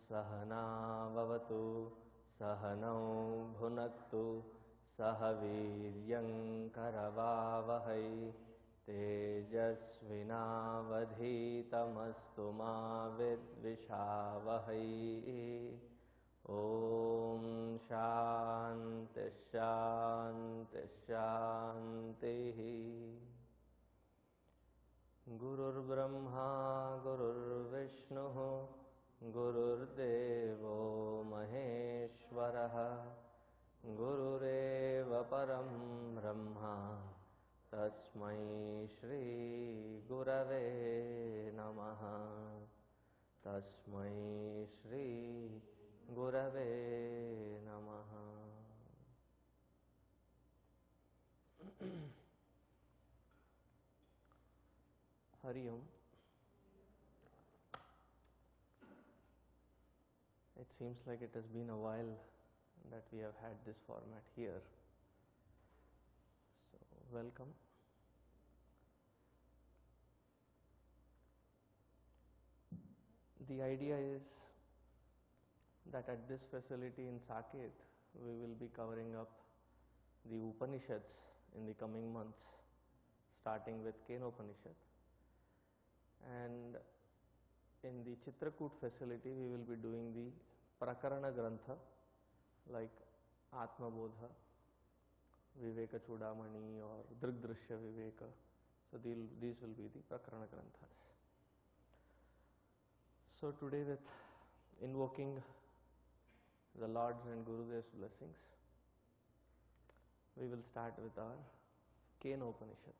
सहनाववतु सहनौ भुनक्तु सह वीर्यङ्करवावहै तेजस्विनावधीतमस्तु मा विद्विषावहै। ॐ शान्ति शान्ति शान्तिः। गुरुर्ब्रह्मा गुरुर्विष्णुः गुरुर्देवो महेश्वरः गुरुरेव परं ब्रह्मा तस्मै श्री गुरवे नमः। तस्मै श्री गुरवे नमः। हरि ओम। It seems like it has been a while that we have had this format here. So, welcome. The idea is that at this facility in Saket, we will be covering up the Upanishads in the coming months, starting with Kenopanishad. And in the Chitrakoot facility, we will be doing the Prakarana Grantha like Atma Bodha, Viveka Chudamani or Drigdrishya Viveka. So, these will be the Prakarana Granthas. So, today with invoking the Lord's and Gurudev's blessings, we will start with our Kenopanishad.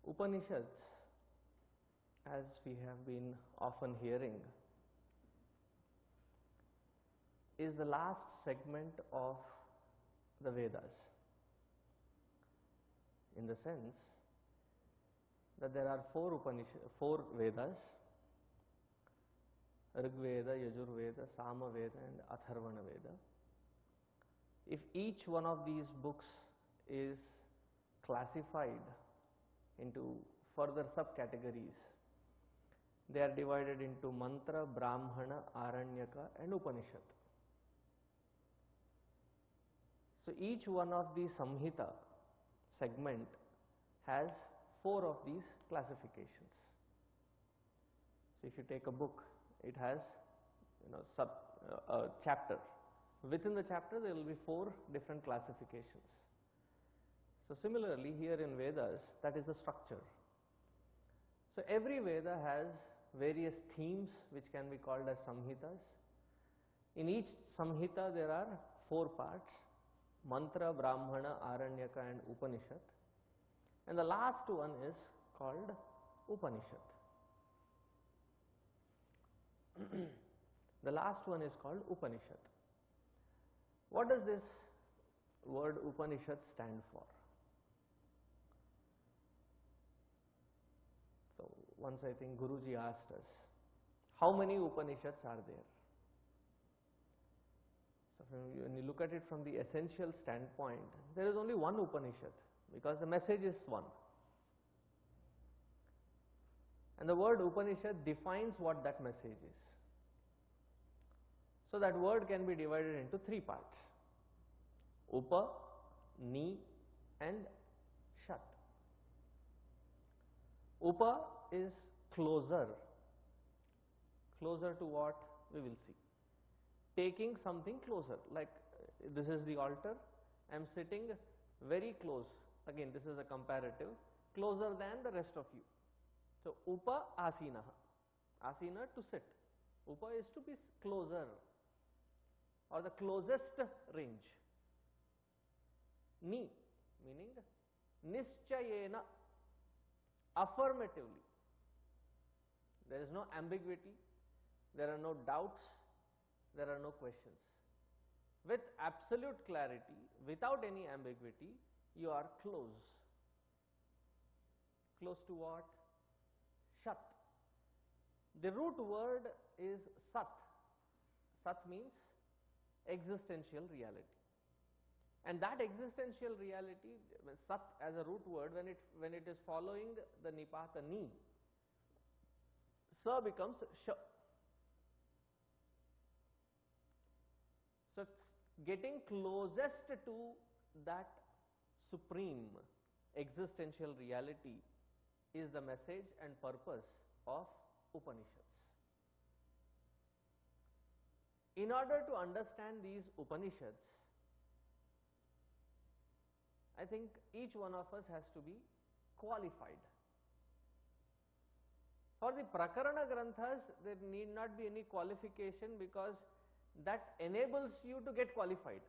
Upanishads, as we have been often hearing, is the last segment of the Vedas, in the sense that there are four Vedas: Rig Veda, Yajur Veda, Sama Veda and Atharvana Veda. If each one of these books is classified into further subcategories, they are divided into Mantra, Brahmana, Aranyaka and Upanishad. So, each one of the Samhita segment has four of these classifications. So, if you take a book, it has a chapter. Within the chapter, there will be four different classifications. So, similarly, here in Vedas, that is the structure. So, every Veda has various themes which can be called as Samhitas. In each Samhita, there are four parts: Mantra, Brahmana, Aranyaka and Upanishad. And the last one is called Upanishad. The last one is called Upanishad. What does this word Upanishad stand for? So, once I think Guruji asked us, how many Upanishads are there? So, when you look at it from the essential standpoint, there is only one Upanishad, because the message is one. And the word Upanishad defines what that message is. So, that word can be divided into three parts: Upa, Ni and Shat. Upa is closer. Closer to what? We will see. Taking something closer, like this is the altar, I am sitting very close. Again, this is a comparative, closer than the rest of you. So, Upa Asina. Asina, to sit. Upa is to be closer or the closest range. Ni, meaning Nischayena, affirmatively. There is no ambiguity, there are no doubts, there are no questions. With absolute clarity, without any ambiguity, you are close. Close to what? Shat. The root word is Sat. Sat means existential reality. And that existential reality, Sat as a root word, when it is following the Nipata Ni, sa becomes sh. So getting closest to that supreme existential reality is the message and purpose of Upanishads. In order to understand these Upanishads, I think each one of us has to be qualified. For the Prakarana Granthas, there need not be any qualification, because that enables you to get qualified.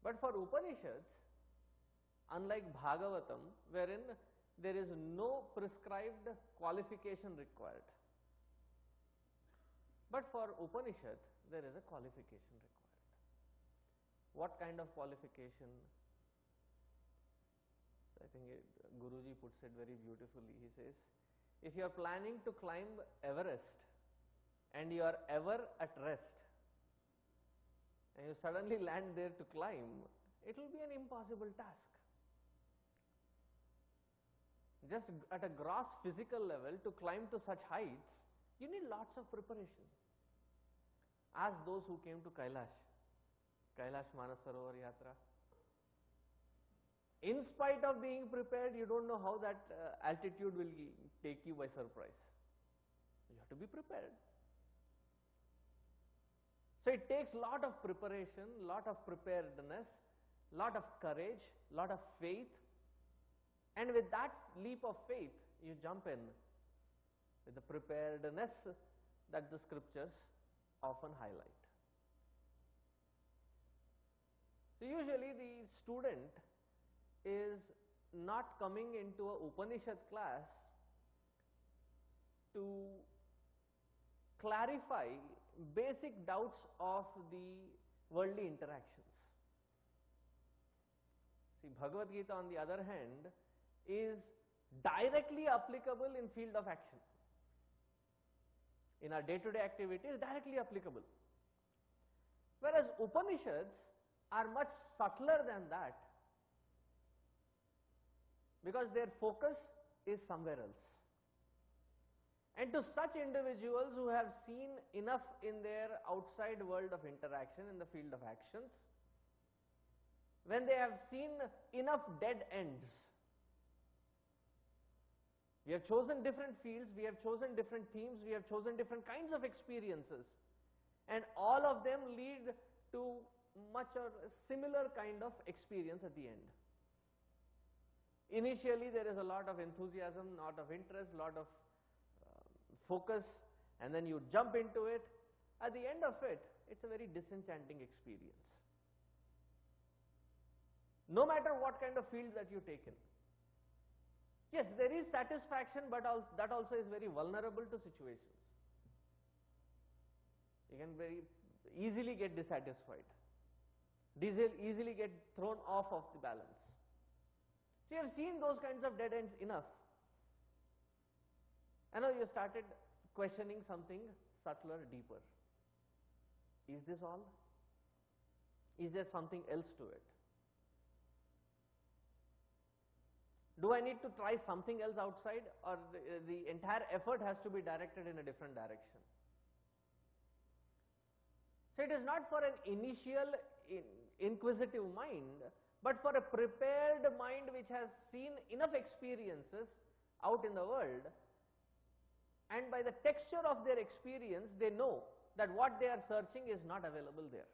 But for Upanishads, unlike Bhagavatam, wherein there is no prescribed qualification required, but for Upanishad, there is a qualification required. What kind of qualification? I think Guruji puts it very beautifully. He says, if you are planning to climb Everest and you are ever at rest, and you suddenly land there to climb, it will be an impossible task. Just at a gross physical level, to climb to such heights, you need lots of preparation. Ask those who came to Kailash Manasarovar Yatra. In spite of being prepared, you don't know how that altitude will take you by surprise. You have to be prepared. So it takes lot of preparation, lot of preparedness, lot of courage, lot of faith, and with that leap of faith, you jump in with the preparedness that the scriptures often highlight. So usually the student is not coming into a Upanishad class to clarify basic doubts of the worldly interactions. See, Bhagavad Gita, on the other hand, is directly applicable in field of action. In our day-to-day activities, directly applicable. Whereas Upanishads are much subtler than that, because their focus is somewhere else. And to such individuals who have seen enough in their outside world of interaction, in the field of actions, when they have seen enough dead ends, we have chosen different fields, we have chosen different themes, we have chosen different kinds of experiences, and all of them lead to much or similar kind of experience at the end. Initially there is a lot of enthusiasm, lot of interest, lot of focus, and then you jump into it. At the end of it, it's a very disenchanting experience. No matter what kind of field that you take in. Yes, there is satisfaction, but that also is very vulnerable to situations. You can very easily get dissatisfied, easily get thrown off of the balance. So you have seen those kinds of dead ends enough. And now you started questioning something subtler, deeper. Is this all? Is there something else to it? Do I need to try something else outside, or the entire effort has to be directed in a different direction? So it is not for an initial inquisitive mind, but for a prepared mind which has seen enough experiences out in the world, and by the texture of their experience, they know that what they are searching is not available there.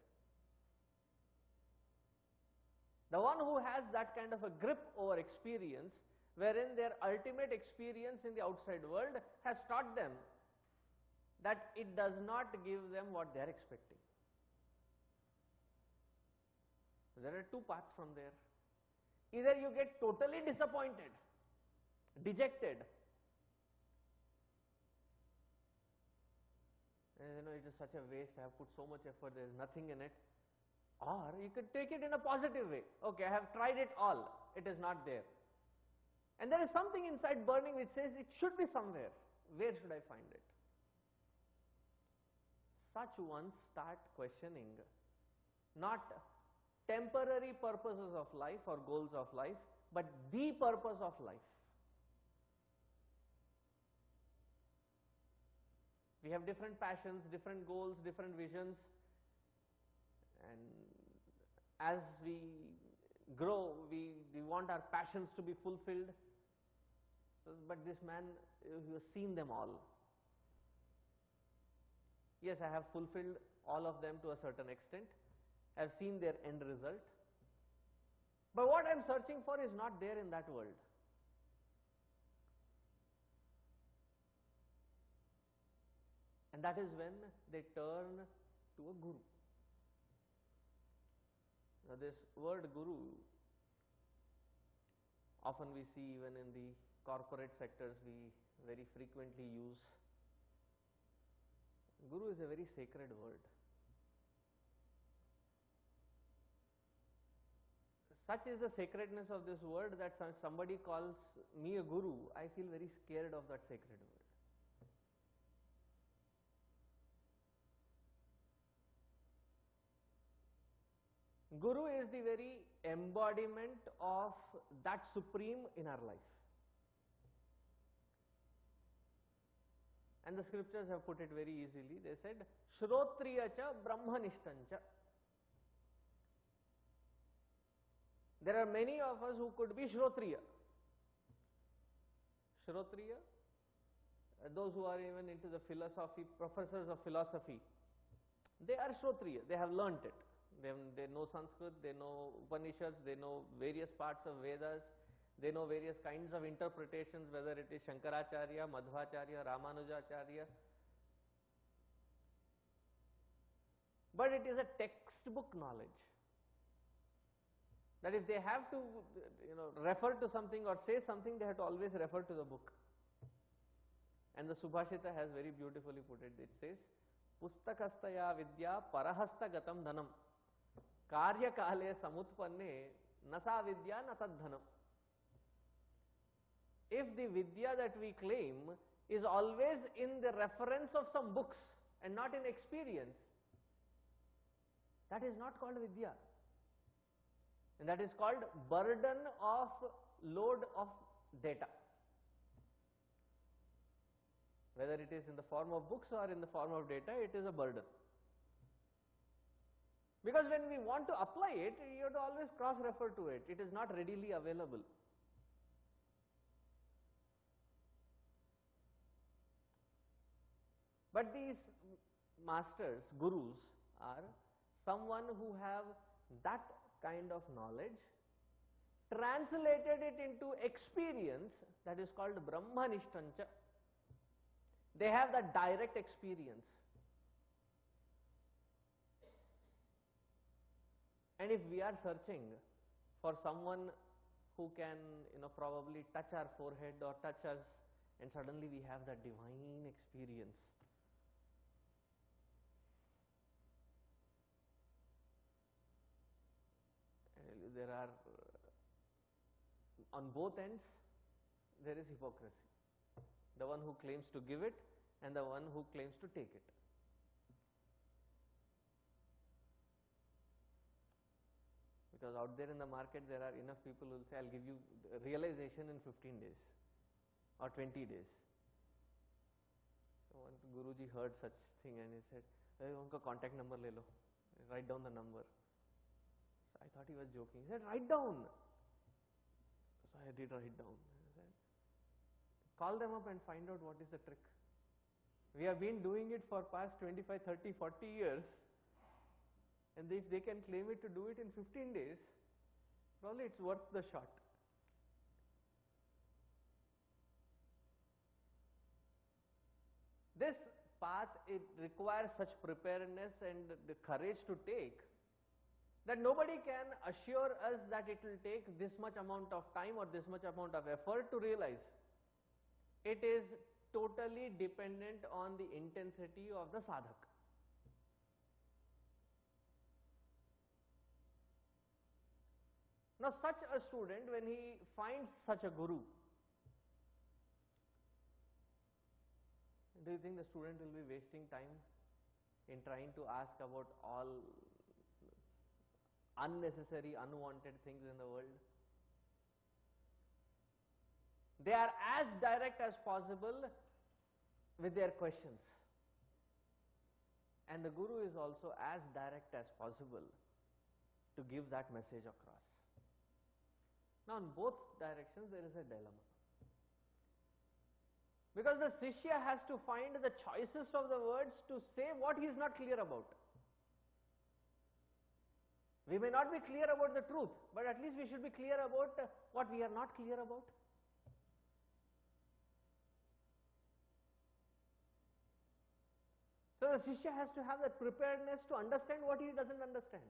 The one who has that kind of a grip over experience, wherein their ultimate experience in the outside world has taught them that it does not give them what they are expecting. There are two paths from there. Either you get totally disappointed, dejected, and it is such a waste, I have put so much effort, there is nothing in it. Or you could take it in a positive way. Okay, I have tried it all, it is not there. And there is something inside burning which says it should be somewhere. Where should I find it? Such ones start questioning not temporary purposes of life or goals of life, but the purpose of life. We have different passions, different goals, different visions, and as we grow, we want our passions to be fulfilled. So, but this man, he has seen them all. Yes, I have fulfilled all of them to a certain extent. I have seen their end result. But what I am searching for is not there in that world. And that is when they turn to a guru. Now this word guru, often we see even in the corporate sectors, we very frequently use. Guru is a very sacred word. Such is the sacredness of this word that somebody calls me a guru, I feel very scared of that sacred word. Guru is the very embodiment of that supreme in our life. And the scriptures have put it very easily. They said, Shrotriya cha Brahmanishtancha. There are many of us who could be Shrotriya. Shrotriya, those who are even into the philosophy, professors of philosophy, they are Shrotriya, they have learnt it. They know Sanskrit, they know Upanishads, they know various parts of Vedas, they know various kinds of interpretations, whether it is Shankaracharya, Madhvacharya, Ramanujacharya. But it is a textbook knowledge. That if they have to refer to something or say something, they have to always refer to the book. And the Subhashita has very beautifully put it. It says, Pustakastaya vidya parahasta gatam dhanam karya kale samutpanne nasa vidya natad dhanam. If the vidya that we claim is always in the reference of some books and not in experience, that is not called vidya. And that is called burden of load of data. Whether it is in the form of books or in the form of data, it is a burden. Because when we want to apply it, you have to always cross-refer to it. It is not readily available. But these masters, gurus, are someone who have that kind of knowledge, translated it into experience, that is called Brahmanishtancha. They have that direct experience. And if we are searching for someone who can, probably touch our forehead or touch us, and suddenly we have that divine experience, there are, on both ends, there is hypocrisy. The one who claims to give it and the one who claims to take it. Because out there in the market, there are enough people who will say, I'll give you realization in 15 days or 20 days. So once Guruji heard such thing and he said, hey, unka contact number le lo, write down the number. So I thought he was joking. He said, write down. So I did write down. I said, call them up and find out what is the trick. We have been doing it for past 25, 30, 40 years. And if they can claim it to do it in 15 days, probably it's worth the shot. This path, it requires such preparedness and the courage to take that nobody can assure us that it will take this much amount of time or this much amount of effort to realize. It is totally dependent on the intensity of the sadhak. Now such a student, when he finds such a guru, do you think the student will be wasting time in trying to ask about all unnecessary, unwanted things in the world? They are as direct as possible with their questions. and the Guru is also as direct as possible to give that message across. Now in both directions there is a dilemma. Because the Shishya has to find the choicest of the words to say what he is not clear about. We may not be clear about the truth, but at least we should be clear about what we are not clear about. So the Shishya has to have that preparedness to understand what he doesn't understand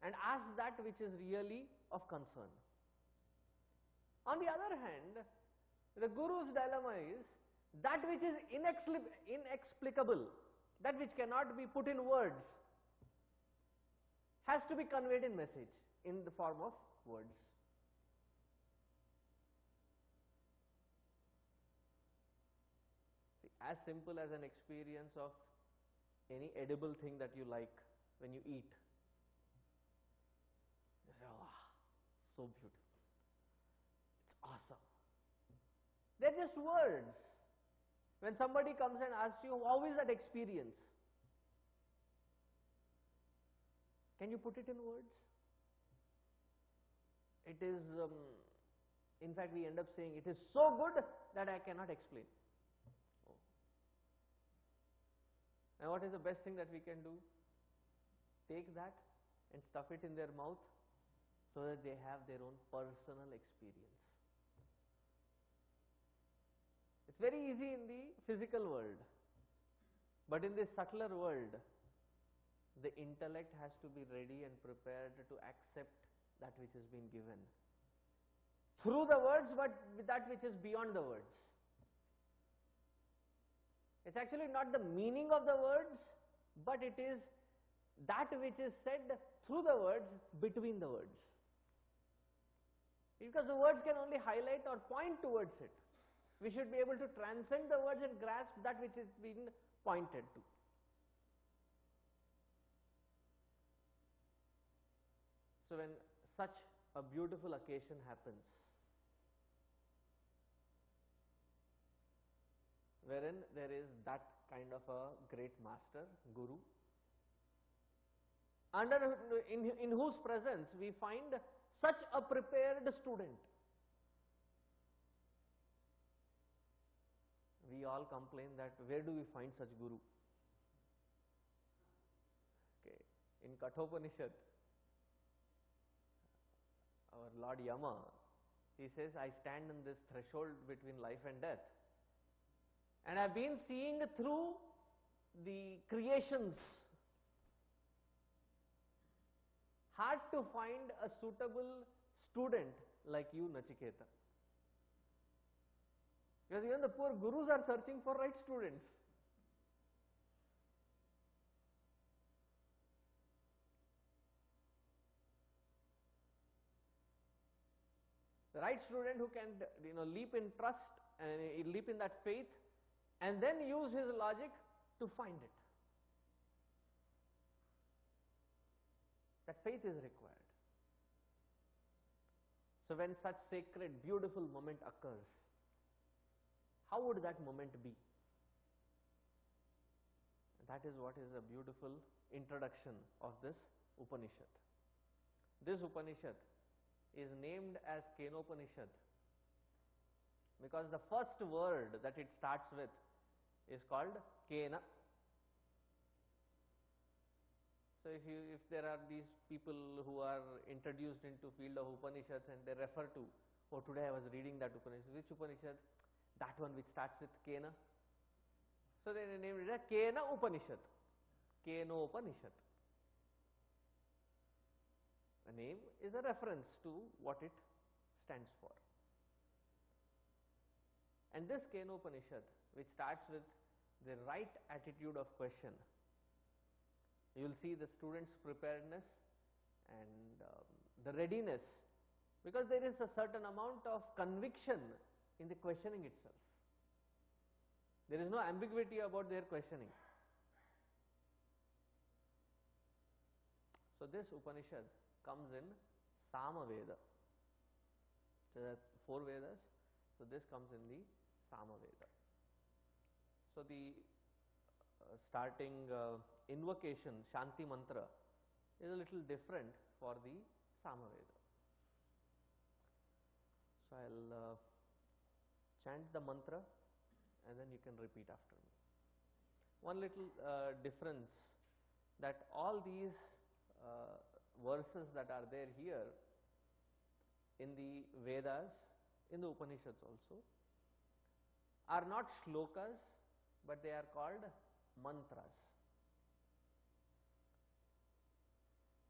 and ask that which is really of concern. On the other hand, the Guru's dilemma is that which is inexplicable, that which cannot be put in words, has to be conveyed in message in the form of words. See, as simple as an experience of any edible thing that you like when you eat. You say, oh, so beautiful. It's awesome. They're just words. When somebody comes and asks you, how is that experience? Can you put it in words? It is, in fact, we end up saying, it is so good that I cannot explain. Oh. And what is the best thing that we can do? Take that and stuff it in their mouth so that they have their own personal experience. It's very easy in the physical world, but in this subtler world, the intellect has to be ready and prepared to accept that which has been given through the words, but with that which is beyond the words. It's actually not the meaning of the words, but it is that which is said through the words, between the words. Because the words can only highlight or point towards it. We should be able to transcend the words and grasp that which is being pointed to. So when such a beautiful occasion happens, wherein there is that kind of a great master, Guru, in whose presence we find such a prepared student, we all complain that where do we find such Guru? Okay, in Kenopanishad, our Lord Yama, he says, I stand in this threshold between life and death, and I've been seeing through the creations. Hard to find a suitable student like you, Nachiketa. Because even the poor gurus are searching for right students. The right student who can, leap in trust and leap in that faith and then use his logic to find it. That faith is required. So when such sacred, beautiful moment occurs, how would that moment be? That is what is a beautiful introduction of this Upanishad. This Upanishad is named as Kenopanishad because the first word that it starts with is called Kena. So if there are these people who are introduced into field of Upanishads and they refer to, oh, today I was reading that Upanishad. Which Upanishad? That one which starts with Kena. So they named it as Kena Upanishad. Kenopanishad. A name is a reference to what it stands for. And this Kenopanishad, which starts with the right attitude of question, you will see the student's preparedness and the readiness, because there is a certain amount of conviction in the questioning itself. There is no ambiguity about their questioning. So this Upanishad comes in Samaveda. So there are 4 Vedas, so this comes in the Samaveda. So the starting invocation, Shanti mantra, is a little different for the Samaveda. So I'll chant the mantra and then you can repeat after me. One little difference, that all these verses that are there here in the Vedas, in the Upanishads also, are not shlokas, but they are called mantras.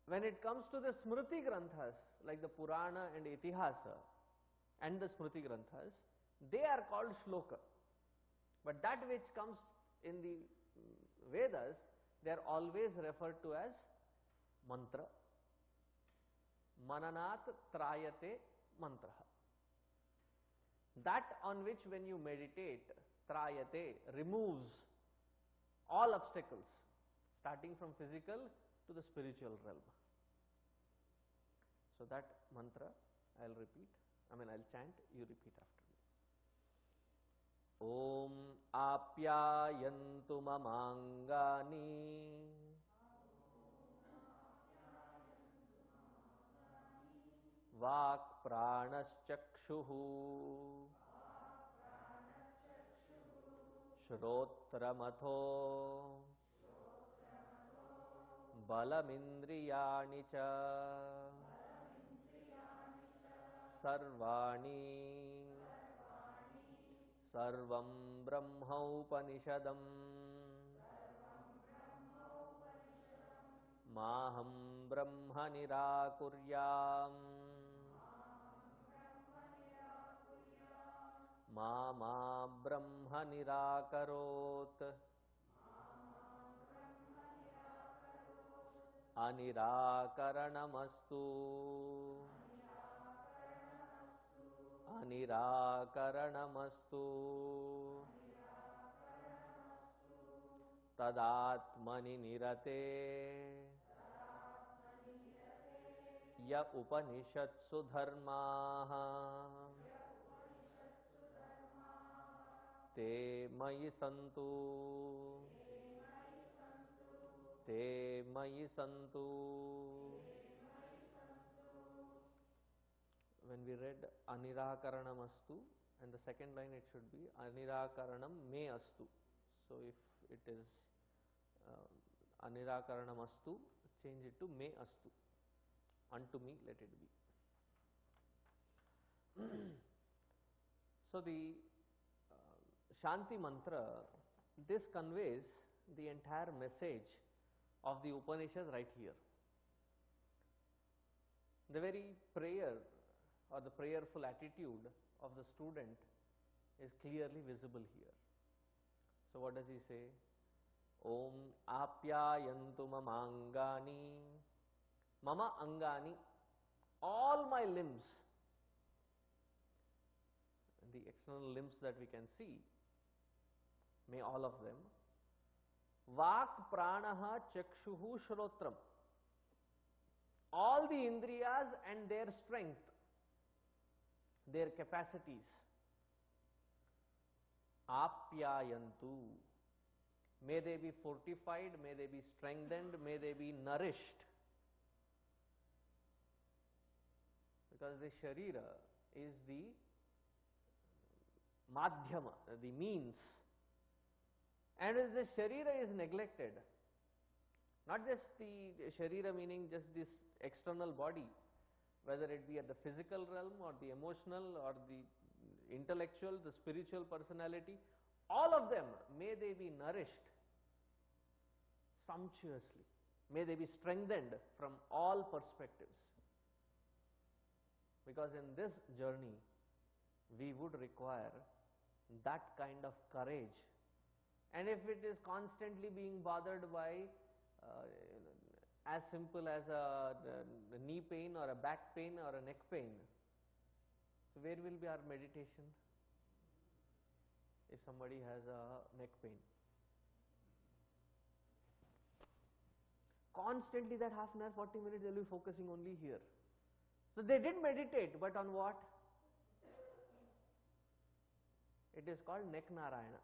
When it comes to the Smriti Granthas, like the Purana and Itihasa and the Smriti Granthas, they are called shloka. But that which comes in the Vedas, they are always referred to as mantra. Mananat trayate mantra. That on which when you meditate, trayate, removes all obstacles, starting from physical to the spiritual realm. So that mantra I will repeat, I'll chant, you repeat after me. Om apyayantu mamangani vak pranaschakshuhu shrotramatho balamindriyani cha sarvani sarvam brahma upanishadam maham brahma nirakuryam mama brahma nirakarot anirakaranamastu anirakaranamastu tadatmani nirate ya upanishatsu dharmaha te mayi santu te mayi santu. When we read anirakaranamastu, and the second line it should be anirakaranam me astu. So if it is anirakaranamastu, change it to me astu. Unto me let it be. So the Shanti mantra, this conveys the entire message of the Upanishad right here. The very prayer or the prayerful attitude of the student is clearly visible here. So what does he say? Om apyayantu mamangani. Mama angani, all my limbs, the external limbs that we can see, may all of them. Vak pranaha chakshuhu shrotram. All the indriyas and their strength, their capacities. Apyayantu. May they be fortified, may they be strengthened, may they be nourished. Because the sharira is the madhyama, the means. And if the sharira is neglected, not just the sharira meaning just this external body, whether it be at the physical realm or the emotional or the intellectual, the spiritual personality, all of them, may they be nourished sumptuously. May they be strengthened from all perspectives. Because in this journey, we would require that kind of courage. And if it is constantly being bothered by as simple as a knee pain or a back pain or a neck pain, so where will be our meditation if somebody has a neck pain? Constantly that half an hour, 40 minutes they will be focusing only here. So they did meditate, but on what? It is called neck narayana.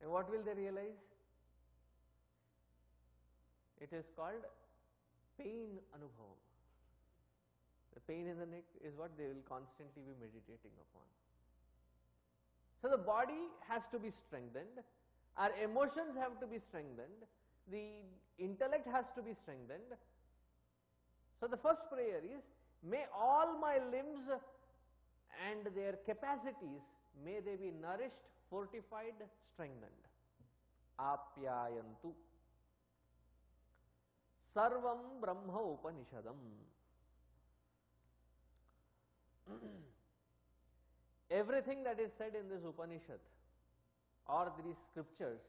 And what will they realize? It is called pain anubhavam. The pain in the neck is what they will constantly be meditating upon. So the body has to be strengthened, our emotions have to be strengthened, the intellect has to be strengthened. So the first prayer is, may all my limbs and their capacities, may they be nourished, fortified, strengthened. Apyayantu. Sarvam Brahma Upanishadam. Everything that is said in this Upanishad or these scriptures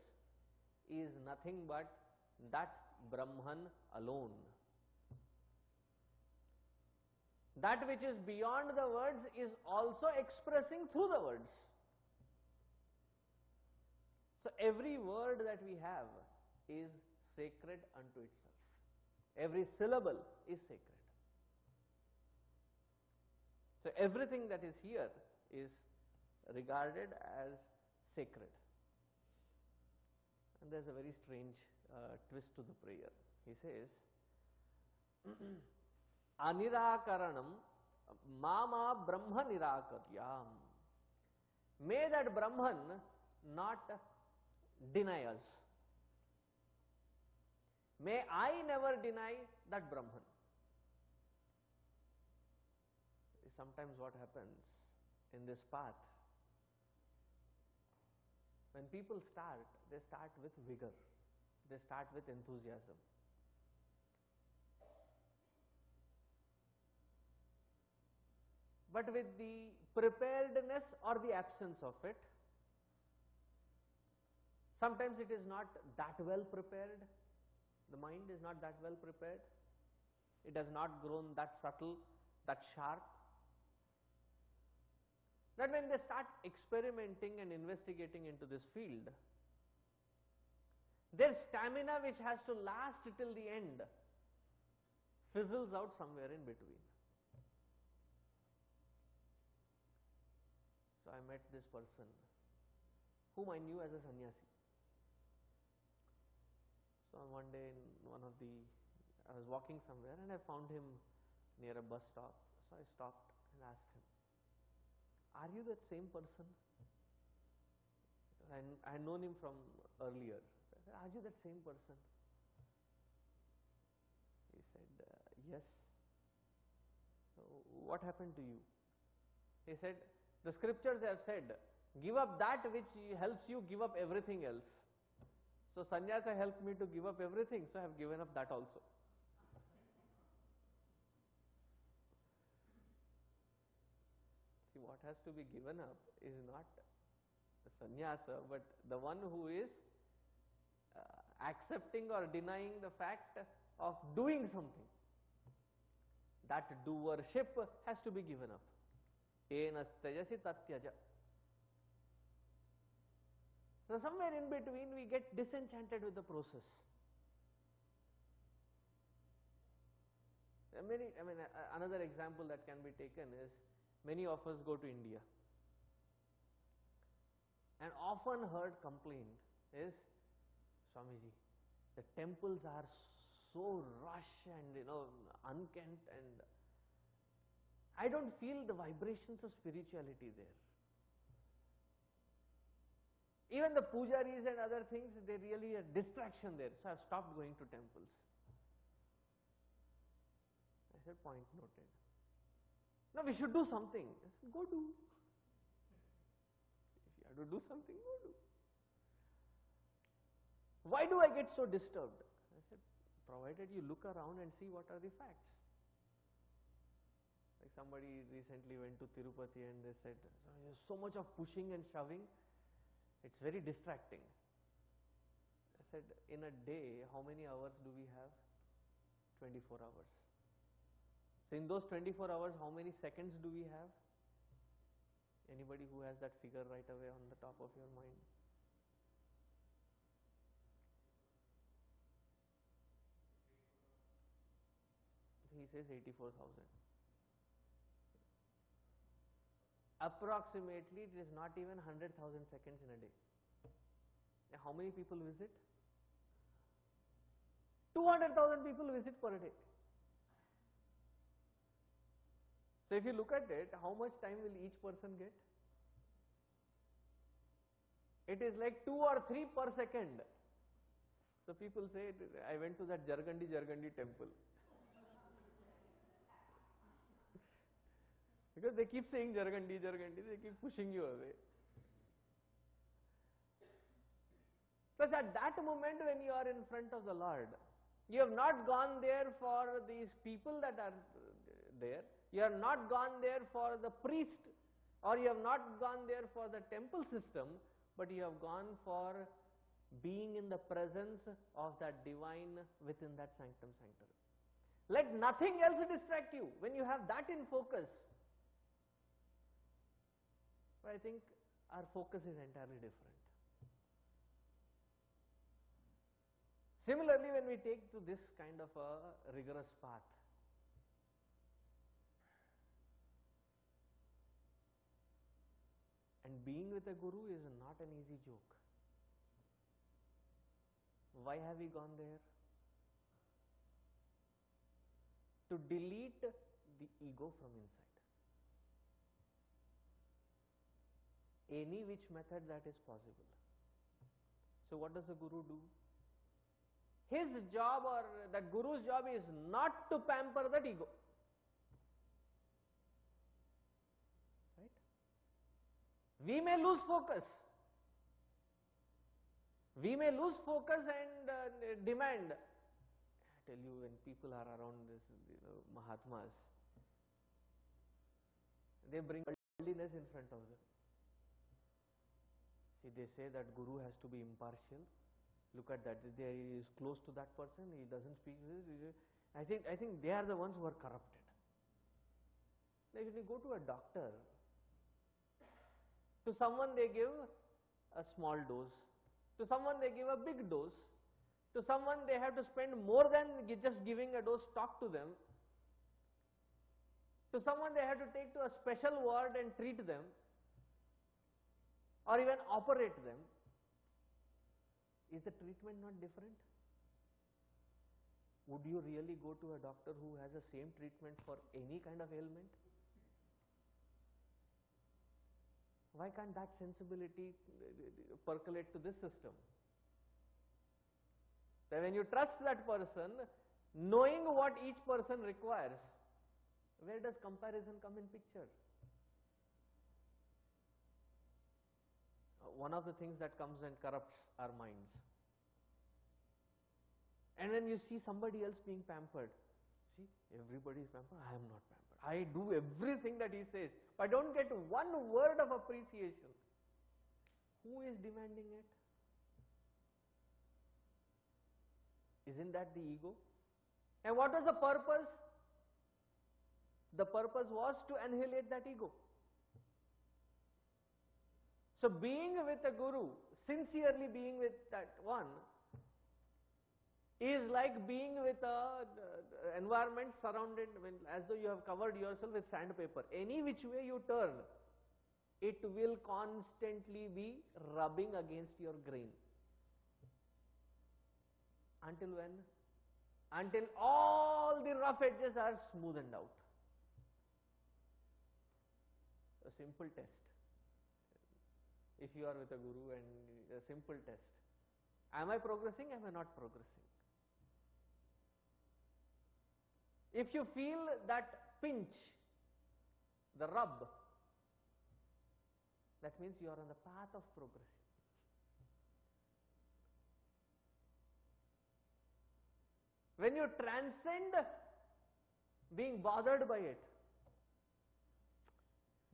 is nothing but that Brahman alone. That which is beyond the words is also expressing through the words. So every word that we have is sacred unto itself. Every syllable is sacred. So everything that is here is regarded as sacred. And there's a very strange twist to the prayer. He says, Anirakaranam mama Brahma nirakaryam. May that Brahman not deny us. May I never deny that Brahman. Sometimes what happens in this path, when people start, they start with vigor, they start with enthusiasm. But with the preparedness or the absence of it, sometimes it is not that well prepared, the mind is not that well prepared, it has not grown that subtle, that sharp, that when they start experimenting and investigating into this field, their stamina, which has to last till the end, fizzles out somewhere in between. So I met this person whom I knew as a sannyasi. So one day I was walking somewhere and I found him near a bus stop. So I stopped and asked him, are you that same person? And I had known him from earlier. So I said, are you that same person? He said, yes. So what happened to you? He said, the scriptures have said, give up that which helps you give up everything else. So sannyasa helped me to give up everything, so I have given up that also. See, what has to be given up is not the sannyasa, but the one who is accepting or denying the fact of doing something. That doership has to be given up. Enastajasi tatyaja. So somewhere in between we get disenchanted with the process. Another example that can be taken is, many of us go to India. An often heard complaint is, Swamiji, the temples are so rush and unkempt, and I don't feel the vibrations of spirituality there. Even the pujaris and other things, they really a distraction there. So I have stopped going to temples. I said, point noted. No, we should do something. I said, go do. If you have to do something, go do. Why do I get so disturbed? I said, provided you look around and see what are the facts. Like somebody recently went to Tirupati and they said, there's so much of pushing and shoving, it's very distracting. I said, in a day, how many hours do we have? 24 hours. So in those 24 hours, how many seconds do we have? Anybody who has that figure right away on the top of your mind? He says 84,000. Approximately, it is not even 100,000 seconds in a day. How many people visit? 200,000 people visit per day. So if you look at it, how much time will each person get? It is like 2 or 3 per second. So people say, I went to that Jargandi temple. Because they keep saying Jargandi, they keep pushing you away. Because at that moment when you are in front of the Lord, you have not gone there for these people that are there, you have not gone there for the priest, or you have not gone there for the temple system, but you have gone for being in the presence of that divine within that sanctum sanctorum. Let nothing else distract you. When you have that in focus, I think our focus is entirely different. Similarly, when we take to this kind of a rigorous path, and being with a guru is not an easy joke. Why have we gone there? To delete the ego from inside. Any which method that is possible. So what does the guru do? His job, or that guru's job, is not to pamper that ego. Right? We may lose focus. We may lose focus and demand. I tell you, when people are around this, Mahatmas, they bring worldliness in front of them. See, they say that guru has to be impartial. Look at that. He is close to that person. He doesn't speak. I think they are the ones who are corrupted. Like if you go to a doctor, to someone they give a small dose, to someone they give a big dose, to someone they have to spend more than just giving a dose, talk to them, to someone they have to take to a special ward and treat them, or even operate them. Is the treatment not different? Would you really go to a doctor who has the same treatment for any kind of ailment? Why can't that sensibility percolate to this system? So when you trust that person, knowing what each person requires, where does comparison come in picture? One of the things that comes and corrupts our minds. And then you see somebody else being pampered. See, everybody is pampered. I am not pampered. I do everything that he says. But I don't get one word of appreciation. Who is demanding it? Isn't that the ego? And what was the purpose? The purpose was to annihilate that ego. So being with a guru, sincerely being with that one, is like being with a environment surrounded, as though you have covered yourself with sandpaper. Any which way you turn, it will constantly be rubbing against your grain. Until when? Until all the rough edges are smoothened out. A simple test. If you are with a guru, and a simple test. Am I progressing? Am I not progressing? If you feel that pinch, the rub, that means you are on the path of progress. When you transcend being bothered by it,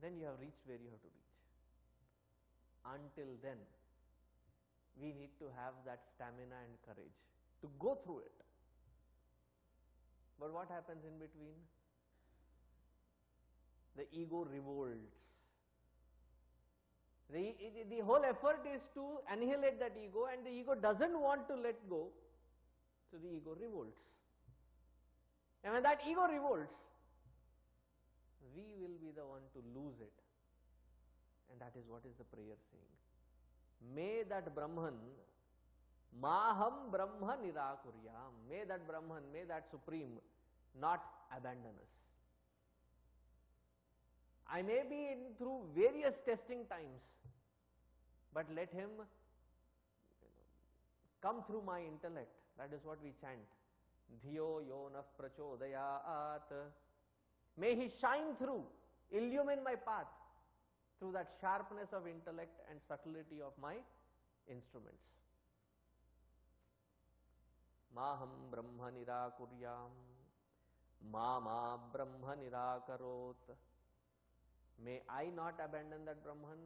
then you have reached where you have to reach. Until then, we need to have that stamina and courage to go through it. But what happens in between? The ego revolts. The whole effort is to annihilate that ego, and the ego doesn't want to let go, so the ego revolts. And when that ego revolts, we will be the one to lose it. And that is what is the prayer saying. May that Brahman, Maham Brahma Nirakuryam, may that Brahman, may that Supreme not abandon us. I may be through various testing times, but let him come through my intellect. That is what we chant. Dhiyo yonah prachodayat. May he shine through, illumine my path through that sharpness of intellect and subtlety of my instruments. Maham Brahma Nirakuryam, Mama Brahma Nirakarot. May I not abandon that Brahman,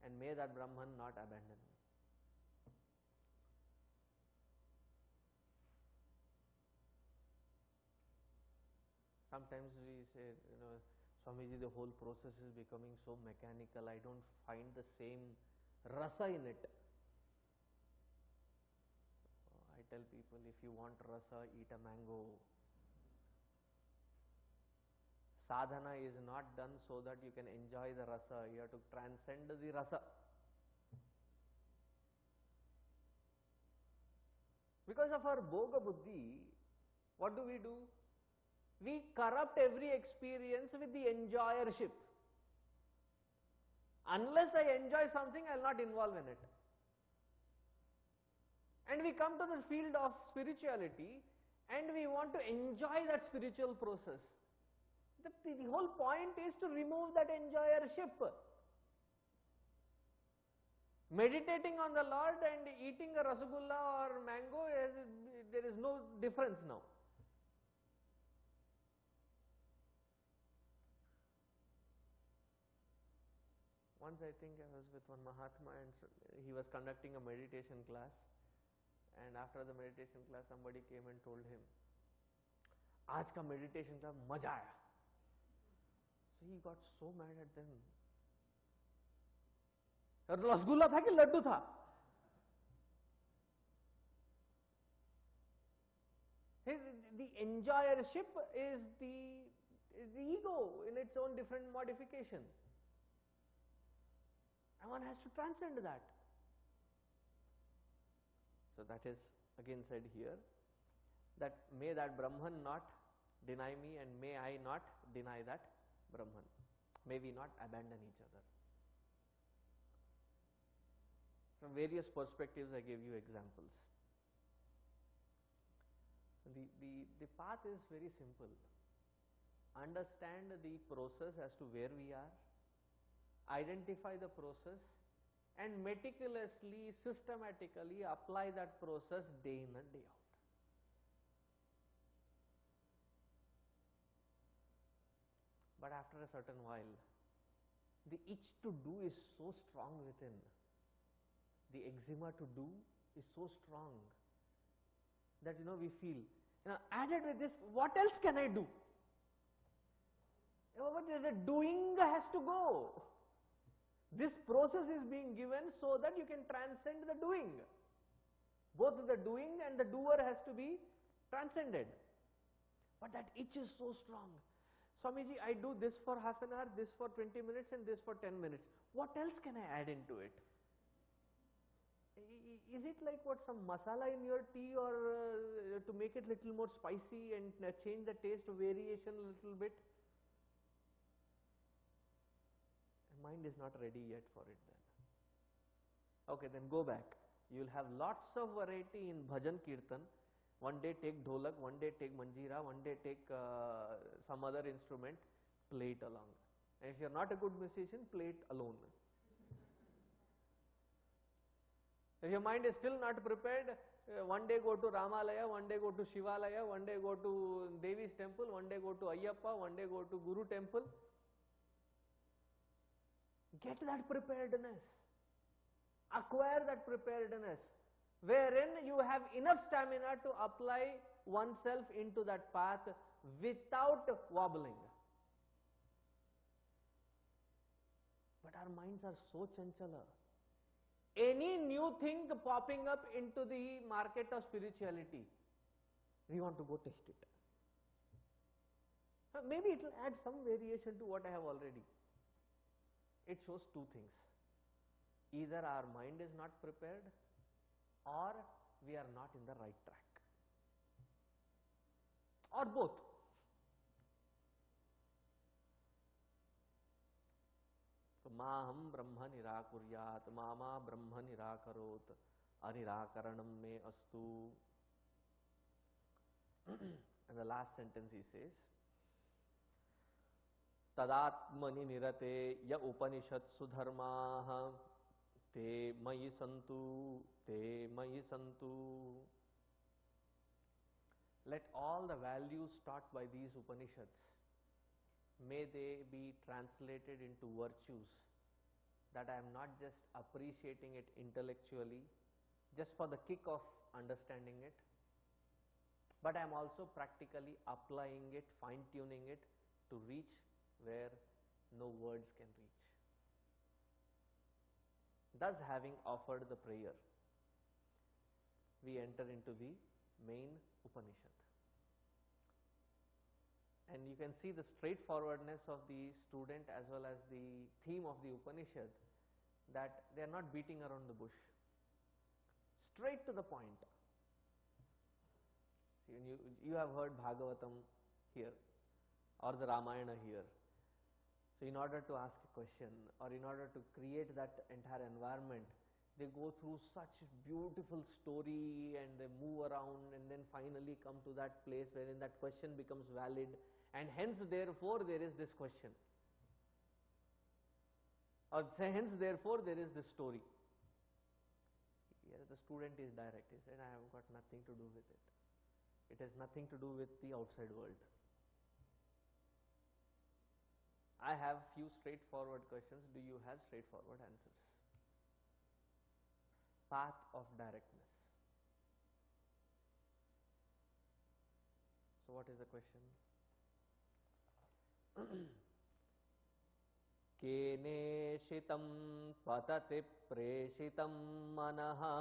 and may that Brahman not abandon me. Sometimes we say, Swamiji, the whole process is becoming so mechanical, I don't find the same rasa in it. I tell people, if you want rasa, eat a mango. Sadhana is not done so that you can enjoy the rasa, you have to transcend the rasa. Because of our bhoga buddhi, what do? We corrupt every experience with the enjoyership. Unless I enjoy something, I will not involve in it. And we come to this field of spirituality and we want to enjoy that spiritual process. The whole point is to remove that enjoyership. Meditating on the Lord and eating a rasgulla or mango, there is no difference now. Once I think I was with one Mahatma and he was conducting a meditation class, and after the meditation class somebody came and told him, "Aaj ka meditation class maja aaya." So he got so mad at them. Rasgulla tha ki laddu tha? The enjoyership is the ego in its own different modification. And one has to transcend that. So that is again said here, that may that Brahman not deny me and may I not deny that Brahman. May we not abandon each other. From various perspectives I gave you examples. The path is very simple. Understand the process as to where we are, identify the process and meticulously, systematically apply that process day in and day out. But after a certain while, the itch to do is so strong within. The eczema to do is so strong that we feel, added with this, what else can I do? The doing has to go. This process is being given so that you can transcend the doing. Both the doing and the doer has to be transcended. But that itch is so strong. Swamiji, I do this for half an hour, this for 20 minutes and this for 10 minutes. What else can I add into it? Is it like some masala in your tea, or to make it little more spicy and change the taste variation a little bit? Mind is not ready yet for it then. Okay, then go back. You will have lots of variety in bhajan kirtan. One day take dholak, one day take manjira, one day take some other instrument, play it along. And if you are not a good musician, play it alone. If your mind is still not prepared, one day go to Ramalaya, one day go to Shivalaya, one day go to Devi's temple, one day go to Ayyappa, one day go to Guru temple. Get that preparedness. Acquire that preparedness, wherein you have enough stamina to apply oneself into that path without wobbling. But our minds are so chanchala. Any new thing popping up into the market of spirituality, we want to go test it. Maybe it will add some variation to what I have already. It shows two things. Either our mind is not prepared or we are not in the right track, or both. So, maham brahma nirakuryat, mama brahma nirakarot, anirakaranam me astu. And the last sentence he says, tadatmani nirate ya upanishatsu dharmaha te mayi santu, te mayi santu. Let all the values taught by these Upanishads, may they be translated into virtues, that I am not just appreciating it intellectually, just for the kick of understanding it, but I am also practically applying it, fine-tuning it to reach where no words can reach. Thus, having offered the prayer, we enter into the main Upanishad. And you can see the straightforwardness of the student as well as the theme of the Upanishad, that they are not beating around the bush. Straight to the point. See, you have heard Bhagavatam here or the Ramayana here. So in order to ask a question or in order to create that entire environment, they go through such beautiful story and they move around and then finally come to that place wherein that question becomes valid, and hence therefore there is this question, or hence therefore there is this story. Here the student is direct. He said, I have got nothing to do with it. It has nothing to do with the outside world. I have few straightforward questions. Do you have straightforward answers? Path of directness. So what is the question? Keneshitam patati preshitam manaha,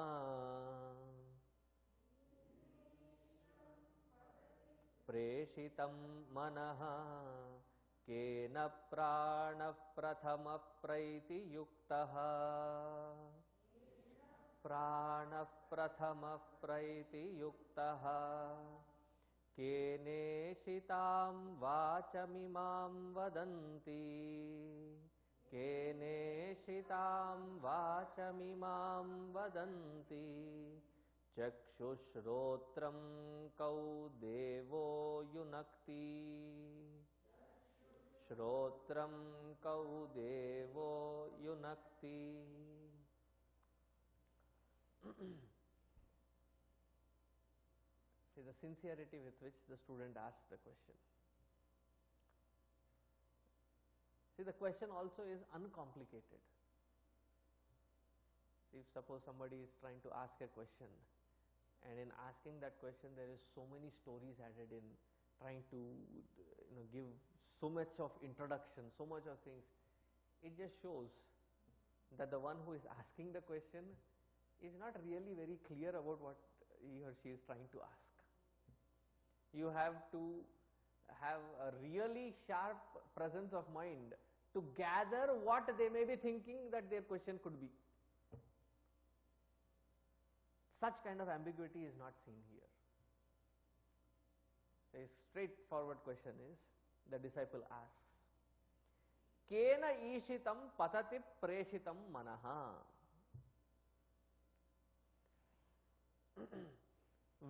preshitam manaha, kena prana prathama praiti yuktaha, prana prathama praiti yuktaha, keneshitam vachamimam vadanti, keneshitam vachamimam vadanti, chakshushrotram kau devo yunakti, Shrotram kau devo yunakti. See the sincerity with which the student asks the question. See, the question also is uncomplicated. See, if suppose somebody is trying to ask a question, and in asking that question there is so many stories added in, trying to give so much of introduction, so much of things, it just shows that the one who is asking the question is not really very clear about what he or she is trying to ask. You have to have a really sharp presence of mind to gather what they may be thinking that their question could be. Such kind of ambiguity is not seen here. A straightforward question is, the disciple asks, Kena ishitam patati preshitam manaha.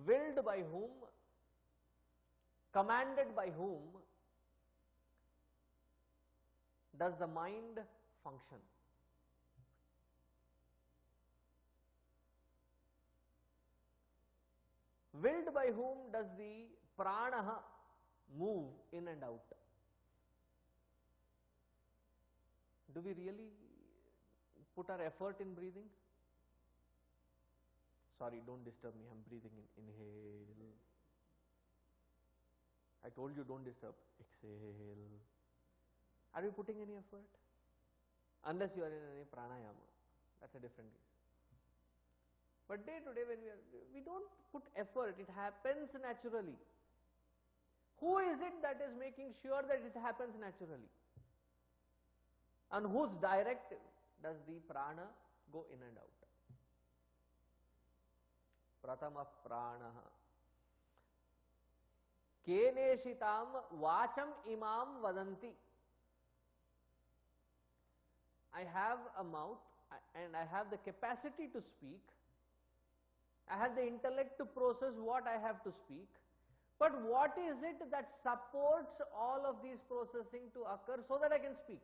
Willed by whom, commanded by whom does the mind function? Willed by whom does the prana move in and out? Do we really put our effort in breathing? Sorry, don't disturb me, I'm breathing in. Inhale. I told you don't disturb. Exhale. Are we putting any effort? Unless you are in any pranayama. That's a different case. But day to day when we don't put effort, it happens naturally. Who is it that is making sure that it happens naturally? And whose directive does the prana go in and out. Pratama pranaha. Keneshitam vacham imam vadanti. I have a mouth and I have the capacity to speak. I have the intellect to process what I have to speak. But what is it that supports all of these processing to occur so that I can speak?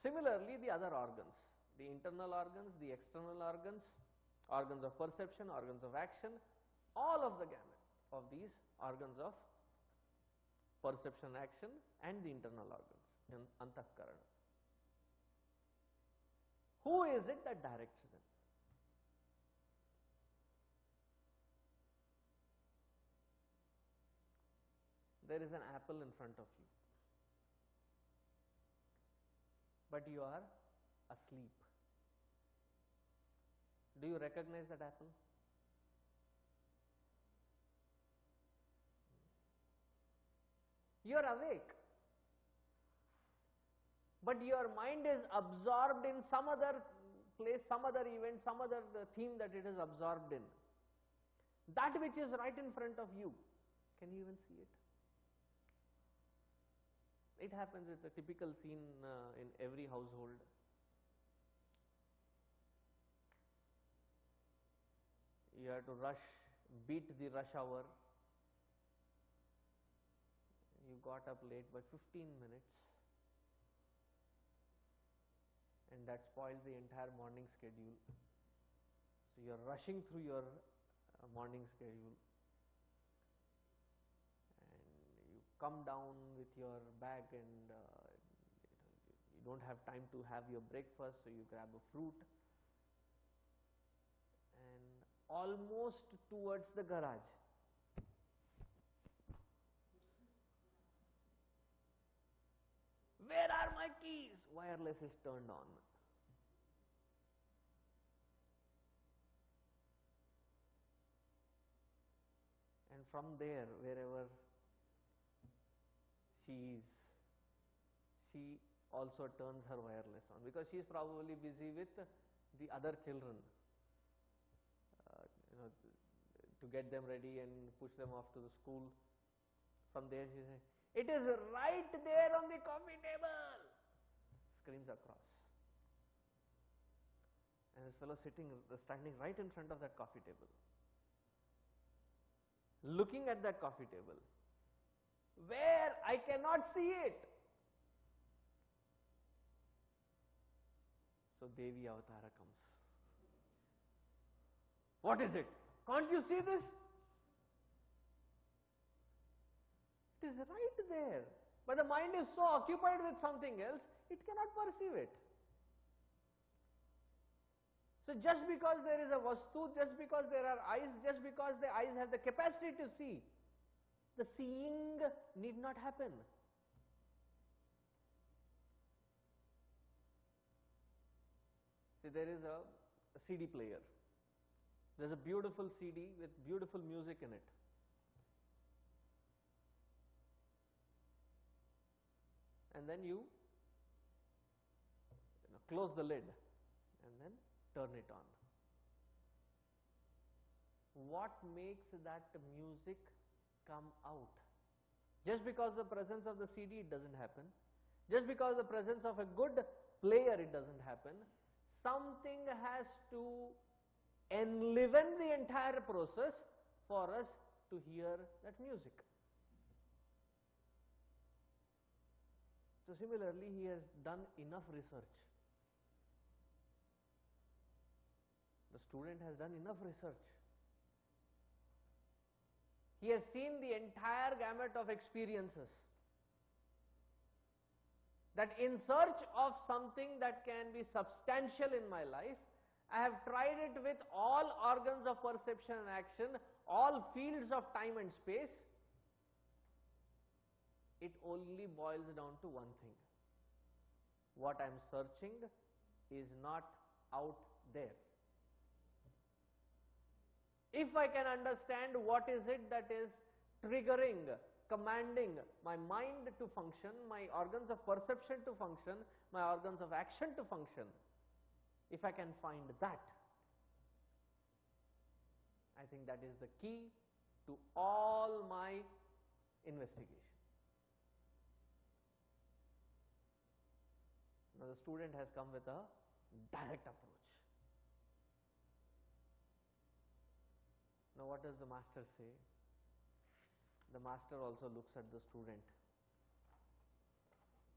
Similarly, the other organs, the internal organs, the external organs, organs of perception, organs of action, all of the gamut of these organs of perception, action and the internal organs in antahkarana. Who is it that directs them? There is an apple in front of you, but you are asleep. Do you recognize that apple? You are awake, but your mind is absorbed in some other place, some other event, some other theme that it is absorbed in. That which is right in front of you, can you even see it? It happens, it's a typical scene in every household. You have to rush, beat the rush hour. You got up late by 15 minutes and that spoils the entire morning schedule. So you are rushing through your morning schedule and you come down with your bag and you don't have time to have your breakfast, so you grab a fruit and almost towards the garage. Where are my keys? Wireless is turned on. And from there, wherever she is, she also turns her wireless on because she is probably busy with the other children, to get them ready and push them off to the school. From there she says, "It is right there on the coffee table," screams across. And this fellow standing right in front of that coffee table, looking at that coffee table, where I cannot see it. So Devi Avatara comes. What is it? Can't you see this? It is right there, but the mind is so occupied with something else, it cannot perceive it. So just because there is a vastu, just because there are eyes, just because the eyes have the capacity to see, the seeing need not happen. See, there is a CD player. There is a beautiful CD with beautiful music in it. And then you close the lid and then turn it on. What makes that music come out? Just because the presence of the CD, it doesn't happen. Just because the presence of a good player, it doesn't happen. Something has to enliven the entire process for us to hear that music. So similarly, he has done enough research. The student has done enough research. He has seen the entire gamut of experiences. That in search of something that can be substantial in my life, I have tried it with all organs of perception and action, all fields of time and space. It only boils down to one thing. What I am searching is not out there. If I can understand what is it that is triggering, commanding my mind to function, my organs of perception to function, my organs of action to function, if I can find that, I think that is the key to all my investigation. Now the student has come with a direct approach. Now what does the master say? The master also looks at the student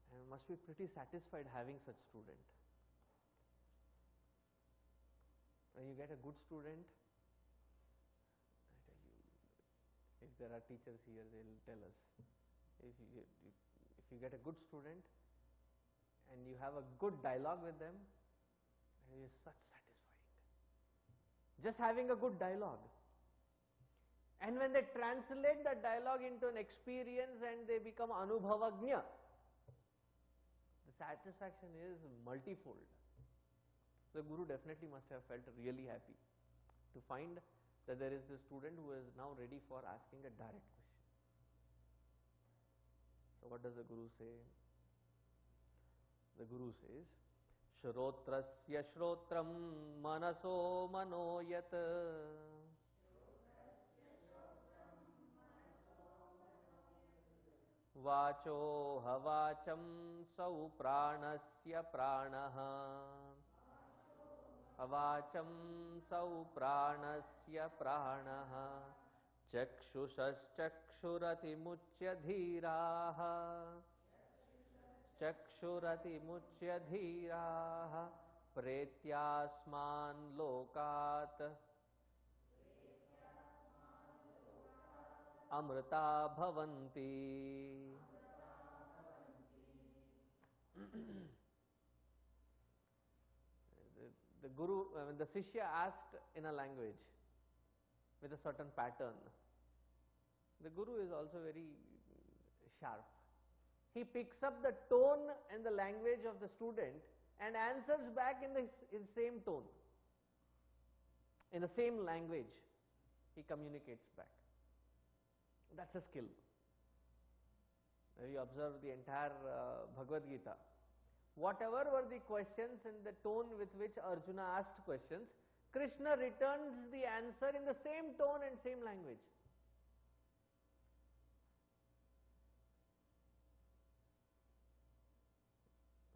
and must be pretty satisfied having such student. When you get a good student, I tell you, if there are teachers here, they will tell us. If you get a good student and you have a good dialogue with them, it is such satisfying. Just having a good dialogue. And when they translate that dialogue into an experience and they become anubhavagnya, the satisfaction is multifold. So the Guru definitely must have felt really happy to find that there is this student who is now ready for asking a direct question. So what does the Guru say? The Guru says, Shrotrasya Shrotram Manaso Manoyat Vacho Havacham Sau Pranasya Pranaha Havacham Sau Pranasya Pranaha Chakshurati Muchya Dhiraha Chakshurati Muchya Dhiraha Pretyasman Lokat Amrita Bhavanti. The Guru, when the Shishya asked in a language with a certain pattern, the Guru is also very sharp. He picks up the tone and the language of the student and answers back in the same tone. In the same language, he communicates back. That's a skill. When you observe the entire Bhagavad Gita, whatever were the questions and the tone with which Arjuna asked questions, Krishna returns the answer in the same tone and same language.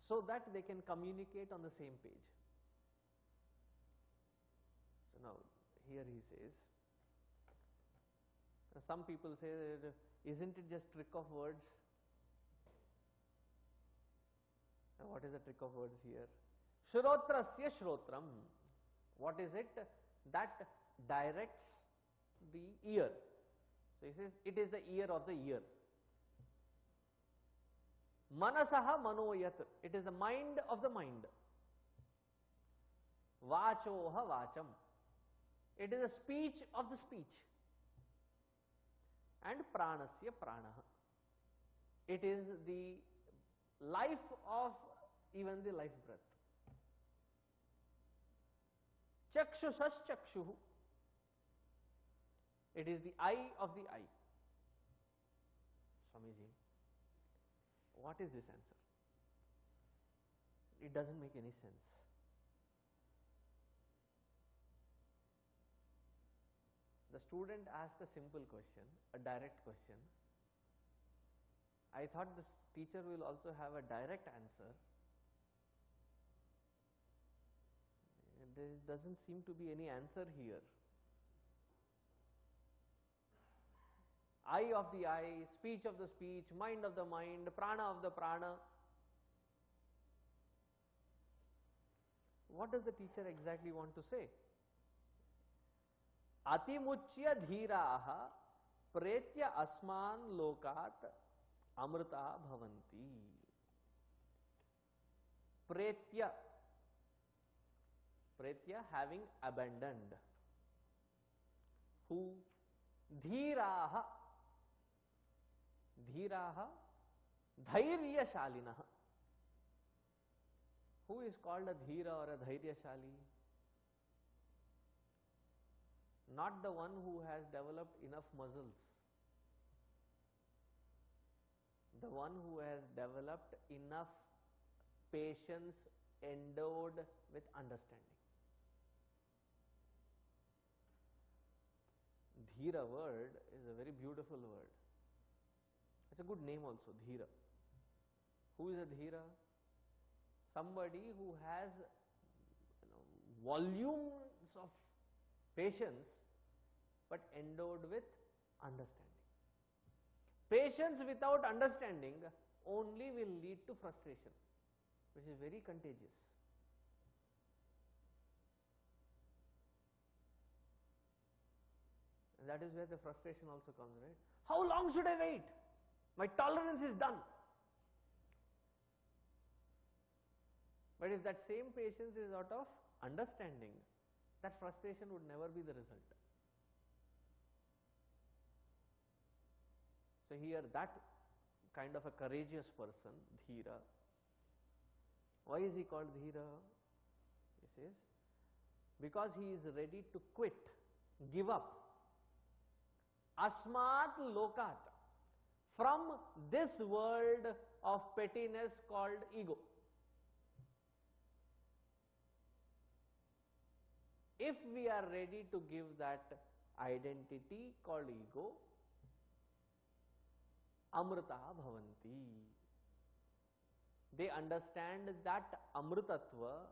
So that they can communicate on the same page. So now, here he says, some people say, isn't it just trick of words? Now what is the trick of words here? Shrotrasya Shrotram. What is it? That directs the ear. So he says, it is the ear of the ear. Manasaha Manoyat. It is the mind of the mind. Vachoha Vacham. It is the speech of the speech. And Pranasya Pranaha. It is the life of even the life breath. Chakshusas Chakshuhu. It is the eye of the eye. Swamiji, what is this answer? It doesn't make any sense. The student asked a simple question, a direct question. I thought this teacher will also have a direct answer. There doesn't seem to be any answer here. Eye of the eye, speech of the speech, mind of the mind, prana of the prana. What does the teacher exactly want to say? Atimuchya dhiraha pretya asman lokat amrita bhavanti. Pretya. Pretya, having abandoned. Who? Dhiraha. Dhiraha, dhairya shalinaha. Who is called a dhira or a dhairya shali? Not the one who has developed enough muscles. the one who has developed enough patience endowed with understanding. Dhira word is a very beautiful word. It's a good name also, Dhira. Who is a Dhira? Somebody who has volumes of patience but endowed with understanding. Patience without understanding only will lead to frustration, which is very contagious. And that is where the frustration also comes, right? How long should I wait? My tolerance is done. But if that same patience is out of understanding, that frustration would never be the result. So here that kind of a courageous person, Dhira, why is he called Dhira? He says, because he is ready to quit, give up, asmat lokat, from this world of pettiness called ego. If we are ready to give that identity called ego, amrita bhavanti. They understand that amritatva,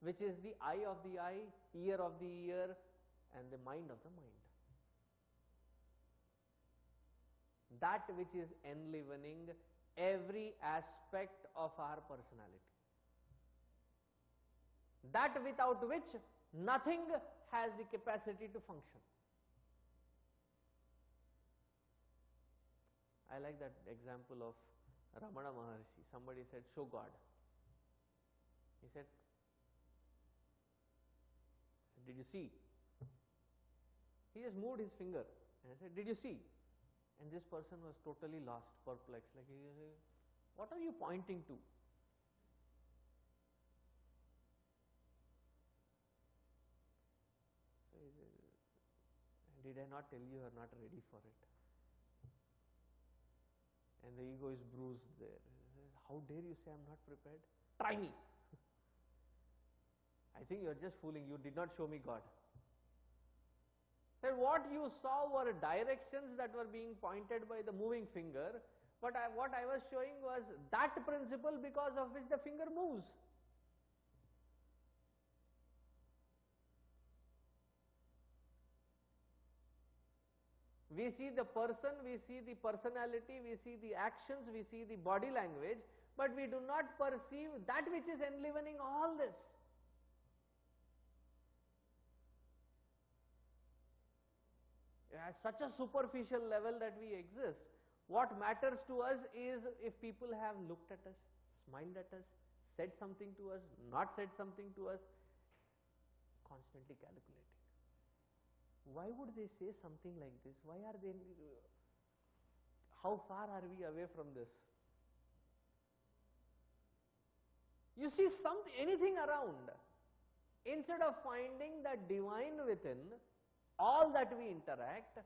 which is the eye of the eye, ear of the ear, and the mind of the mind. That which is enlivening every aspect of our personality. That without which nothing has the capacity to function. I like that example of Ramana Maharshi. Somebody said, show God. He said, did you see? He just moved his finger and I said, did you see? And this person was totally lost, perplexed. Like, what are you pointing to? So he said, did I not tell you are not ready for it? And the ego is bruised there. He says, how dare you say I'm not prepared? Try me. I think you're just fooling. You did not show me God. Then what you saw were directions that were being pointed by the moving finger, but what I was showing was that principle because of which the finger moves. We see the person, we see the personality, we see the actions, we see the body language, but we do not perceive that which is enlivening all this. At such a superficial level that we exist, what matters to us is if people have looked at us, smiled at us, said something to us, not said something to us, constantly calculating. Why would they say something like this? Why are they, how far are we away from this? You see anything around, instead of finding the divine within all that we interact,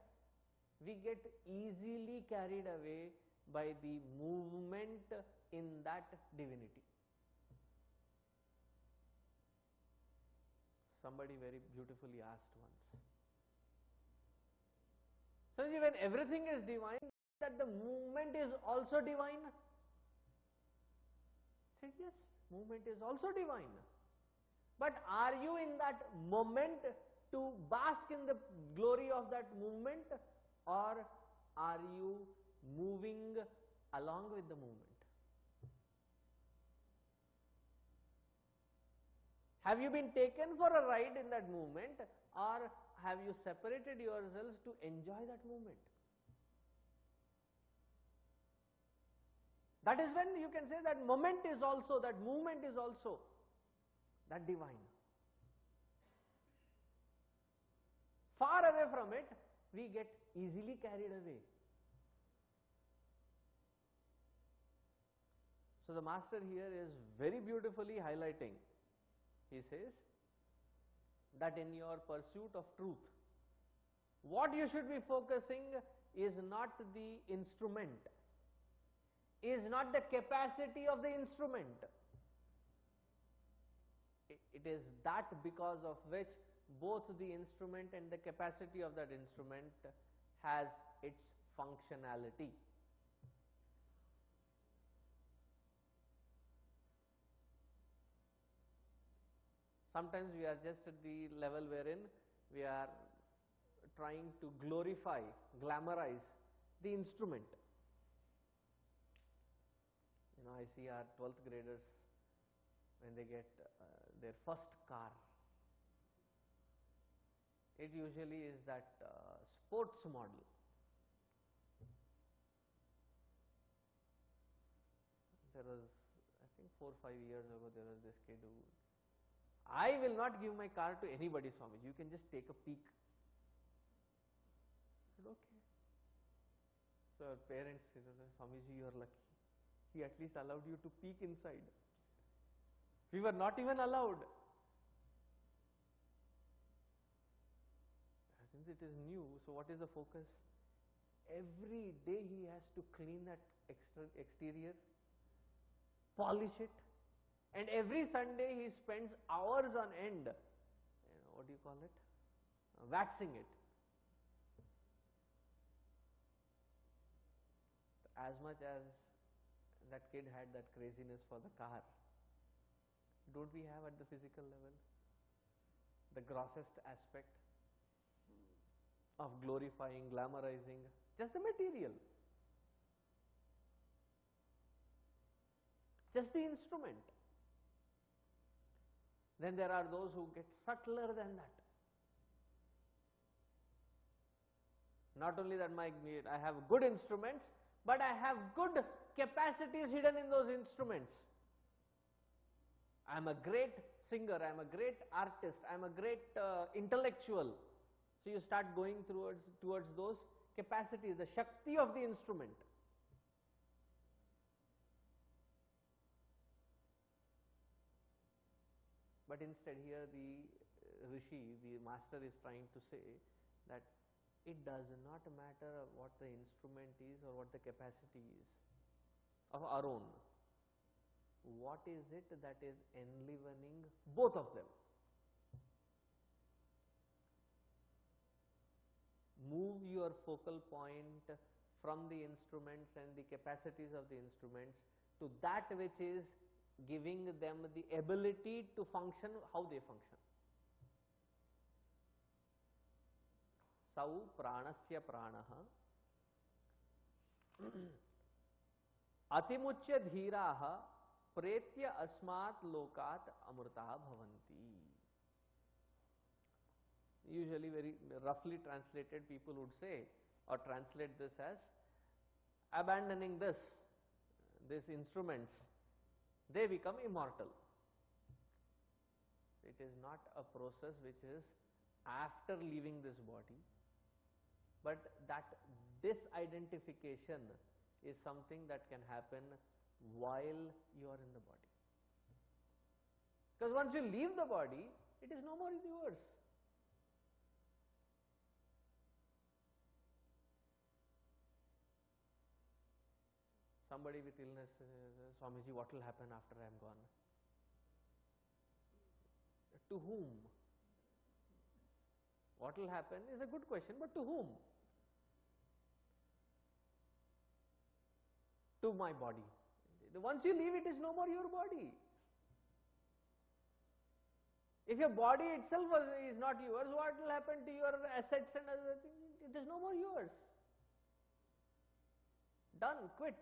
we get easily carried away by the movement in that divinity. Somebody very beautifully asked once, Sanji, when everything is divine, that the movement is also divine? I said, yes, movement is also divine. But are you in that moment to bask in the glory of that movement, or are you moving along with the movement? Have you been taken for a ride in that movement, or have you separated yourselves to enjoy that movement? That is when you can say that moment is also, that movement is also that divine. Far away from it, we get easily carried away. So the master here is very beautifully highlighting. He says that in your pursuit of truth, what you should be focusing is not the instrument. is not the capacity of the instrument. It is that because of which both the instrument and the capacity of that instrument has its functionality. Sometimes we are just at the level wherein we are trying to glorify, glamorize the instrument. You know, I see our 12th graders when they get their first car. It usually is that sports model. There was, I think 4 or 5 years ago, there was this kid who, I will not give my car to anybody, Swami. You can just take a peek. I said, okay. So our parents said, Swamiji, you are lucky. He at least allowed you to peek inside. We were not even allowed. Since it is new, so what is the focus? Every day he has to clean that exterior, polish it, and every Sunday he spends hours on end, what do you call it? Waxing it. As much as that kid had that craziness for the car, don't we have at the physical level the grossest aspect of glorifying, glamorizing just the material, just the instrument? Then there are those who get subtler than that. Not only that I have good instruments, but I have good capacities hidden in those instruments. I am a great singer, I am a great artist, I am a great intellectual. So you start going towards those capacities, the Shakti of the instrument. But instead here the Rishi, the master, is trying to say that it does not matter what the instrument is or what the capacity is of our own. What is it that is enlivening both of them? Move your focal point from the instruments and the capacities of the instruments to that which is giving them the ability to function how they function. Sau pranasya pranaha atimuchya dhiraha pretya asmat lokat amrtaha bhavanti. Usually very roughly translated, people would say or translate this as abandoning these instruments, they become immortal. It is not a process which is after leaving this body, but that disidentification is something that can happen while you are in the body. Because once you leave the body, it is no more yours. Somebody with illness, Swamiji, what will happen after I am gone? To whom? What will happen is a good question, but to whom? To my body. Once you leave, it is no more your body. If your body itself is not yours, what will happen to your assets and other things? It is no more yours. Done, quit.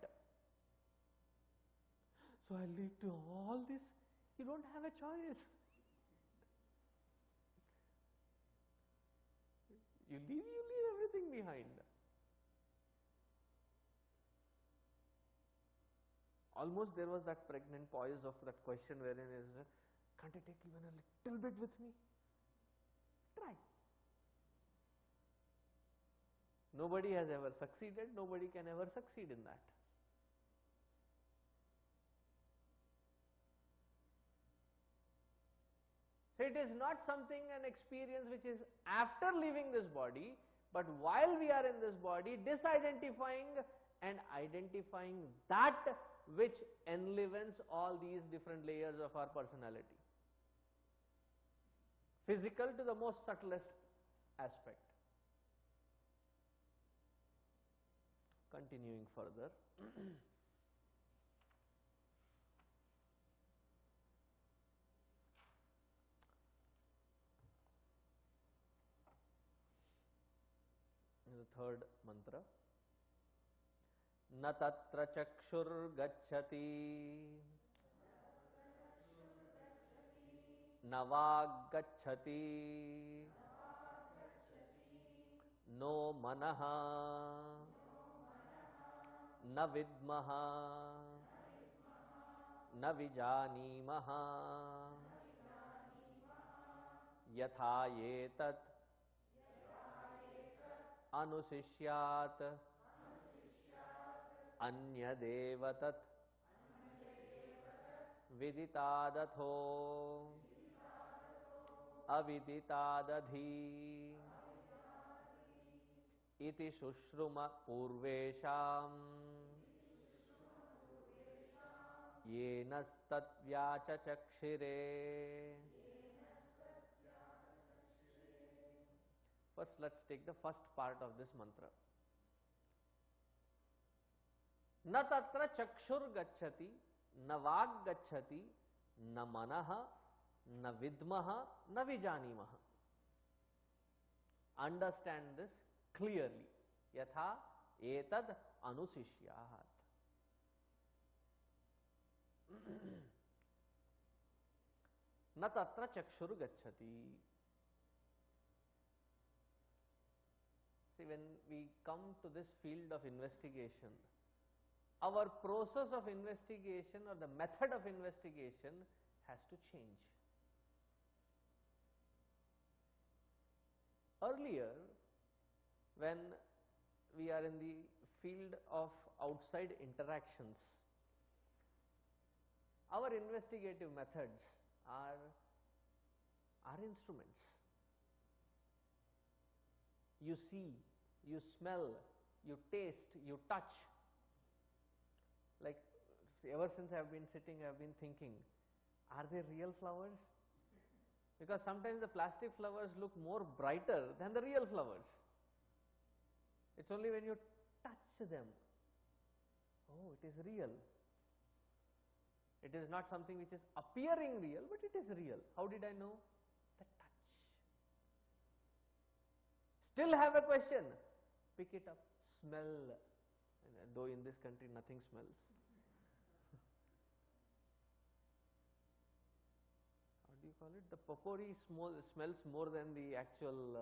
So I leave to all this. You don't have a choice. You leave everything behind. Almost there was that pregnant poise of that question wherein is, can't I take even a little bit with me? Try. Nobody has ever succeeded, nobody can ever succeed in that. So it is not something, an experience which is after leaving this body, but while we are in this body, disidentifying and identifying that which enlivens all these different layers of our personality. Physical to the most subtlest aspect. Continuing further. The third mantra. Na tatra chakshur gacchati, na vag gacchati, no manaha, na vidmaha, na vijanimaha, yatha yetat अनुशिष्यात अन्यदेवतत् विदितादथो अविदितादधि इति शुश्रुम पूर्वेषाम् येनस्तद्व्याचचक्षिरे. First, let's take the first part of this mantra. Na tatra chakshur gacchati, na vag gacchati, na manaha, na vidmaha, na vijanimaha. Understand this clearly. Yatha etad anusishyat. Na tatra chakshur gacchati. See, when we come to this field of investigation, our process of investigation or the method of investigation has to change. Earlier, when we are in the field of outside interactions, our investigative methods are instruments. You see, you smell, you taste, you touch. Like ever since I have been sitting, I have been thinking, are they real flowers? Because sometimes the plastic flowers look more brighter than the real flowers. It's only when you touch them, oh, it is real. It is not something which is appearing real, but it is real. How did I know? The touch. Still have a question, pick it up, smell, though in this country nothing smells. How do you call it? The potpourri smells more than the actual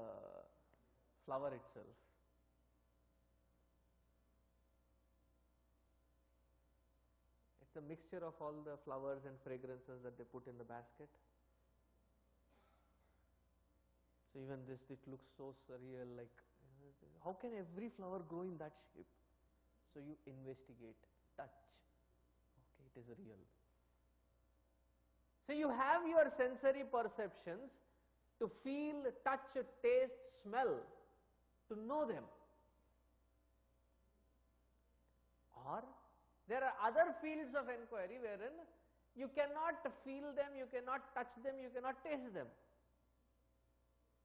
flower itself. It's a mixture of all the flowers and fragrances that they put in the basket. So even this, it looks so surreal, like, how can every flower grow in that shape? So you investigate, touch, okay, it is real. So you have your sensory perceptions to feel, touch, taste, smell, to know them. Or there are other fields of inquiry wherein you cannot feel them, you cannot touch them, you cannot taste them.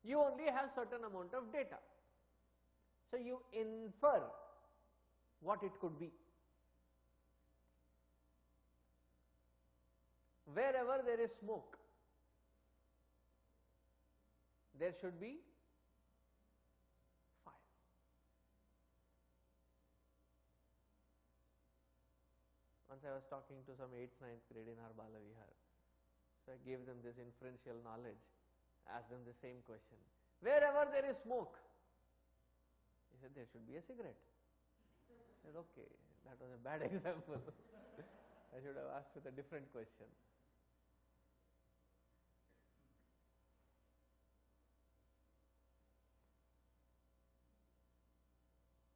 You only have certain amount of data. So you infer what it could be. Wherever there is smoke, there should be fire. Once I was talking to some 8th, 9th grade in our Bala Vihar. So I gave them this inferential knowledge. Ask them the same question. Wherever there is smoke, he said, there should be a cigarette. I said, okay, that was a bad example. I should have asked with a different question.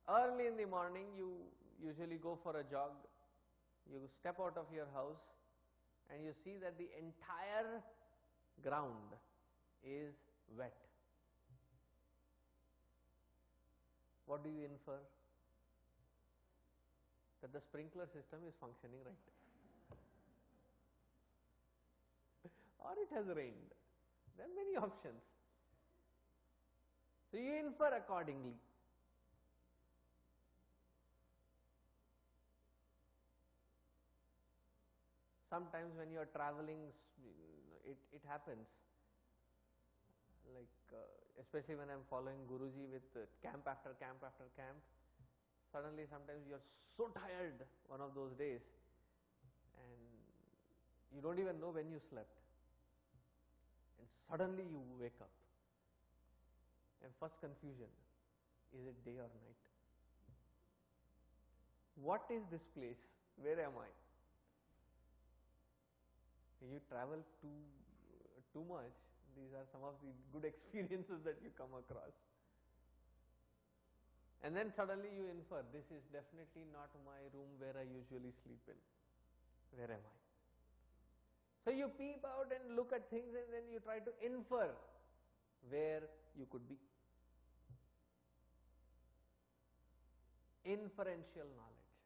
Early in the morning, you usually go for a jog. You step out of your house and you see that the entire ground is wet. What do you infer? that the sprinkler system is functioning right. Or it has rained. There are many options. So you infer accordingly. Sometimes when you are traveling, it happens. Like especially when I'm following Guruji with camp after camp after camp, suddenly sometimes you are so tired one of those days and you don't even know when you slept. And suddenly you wake up. And first confusion, is it day or night? What is this place? Where am I? You travel too much, these are some of the good experiences that you come across. And then suddenly you infer, this is definitely not my room where I usually sleep in. Where am I? So you peep out and look at things and then you try to infer where you could be. Inferential knowledge.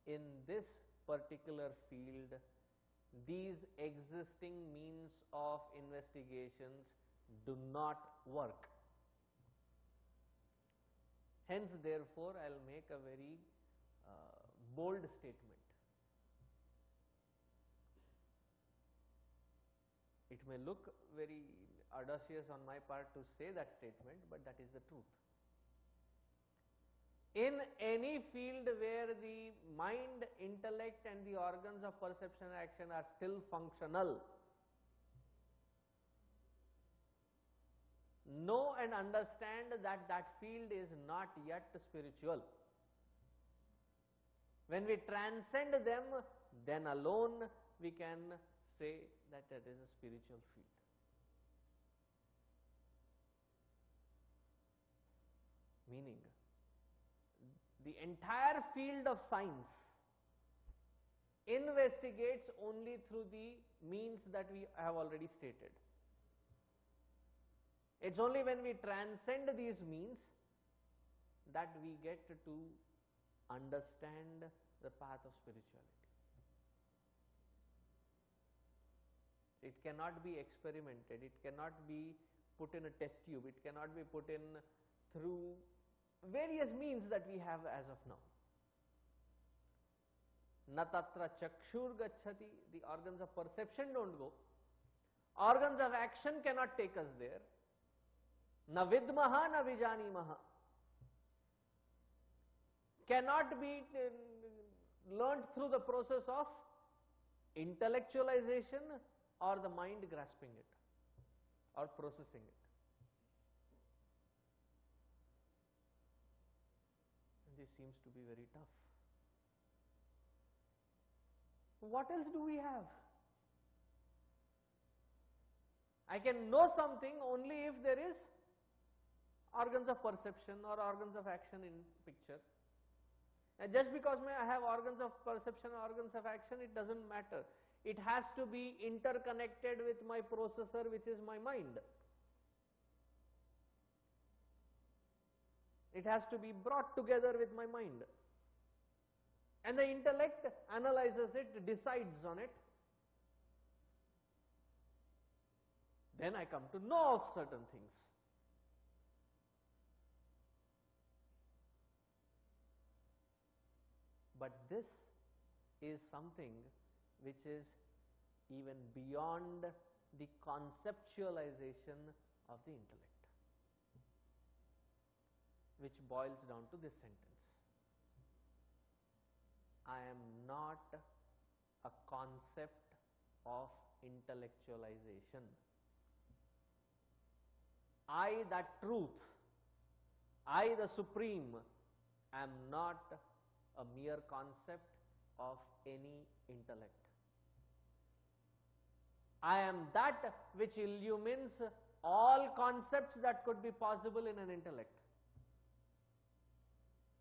In this particular field, these existing means of investigations do not work. Hence, therefore, I will make a very bold statement. It may look very audacious on my part to say that statement, but that is the truth. In any field where the mind, intellect and the organs of perception and action are still functional, know and understand that that field is not yet spiritual. When we transcend them, then alone we can say that it is a spiritual field. Meaning, the entire field of science investigates only through the means that we have already stated. It's only when we transcend these means that we get to understand the path of spirituality. It cannot be experimented, it cannot be put in a test tube, it cannot be put in through various means that we have as of now. Na tatra chakshur gacchati, the organs of perception don't go. Organs of action cannot take us there. Na vidmaha na vijanimaha. Cannot be learnt through the process of intellectualization or the mind grasping it or processing it. And this seems to be very tough. What else do we have? I can know something only if there is organs of perception or organs of action in picture. And just because I have organs of perception or organs of action, it doesn't matter. It has to be interconnected with my processor, which is my mind. It has to be brought together with my mind. And the intellect analyzes it, decides on it. Then I come to know of certain things. But this is something which is even beyond the conceptualization of the intellect, which boils down to this sentence: I am not a concept of intellectualization. I, that truth, I, the supreme, am not a mere concept of any intellect. I am that which illumines all concepts that could be possible in an intellect,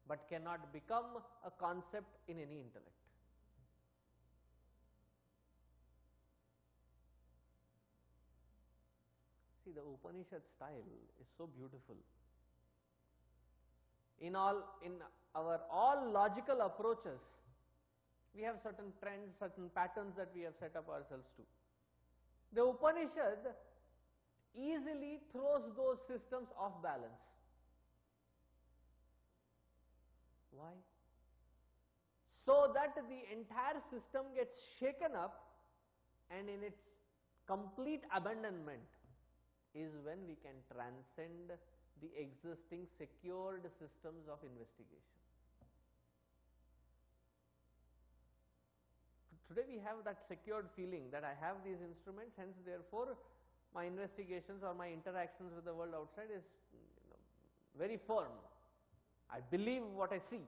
but cannot become a concept in any intellect. See, the Upanishad style is so beautiful. In our all logical approaches, we have certain trends, certain patterns that we have set up ourselves to. The Upanishad easily throws those systems off balance. Why? So that the entire system gets shaken up, and in its complete abandonment is when we can transcend the existing secured systems of investigation. Today we have that secured feeling that I have these instruments, hence therefore my investigations or my interactions with the world outside is very firm. I believe what I see.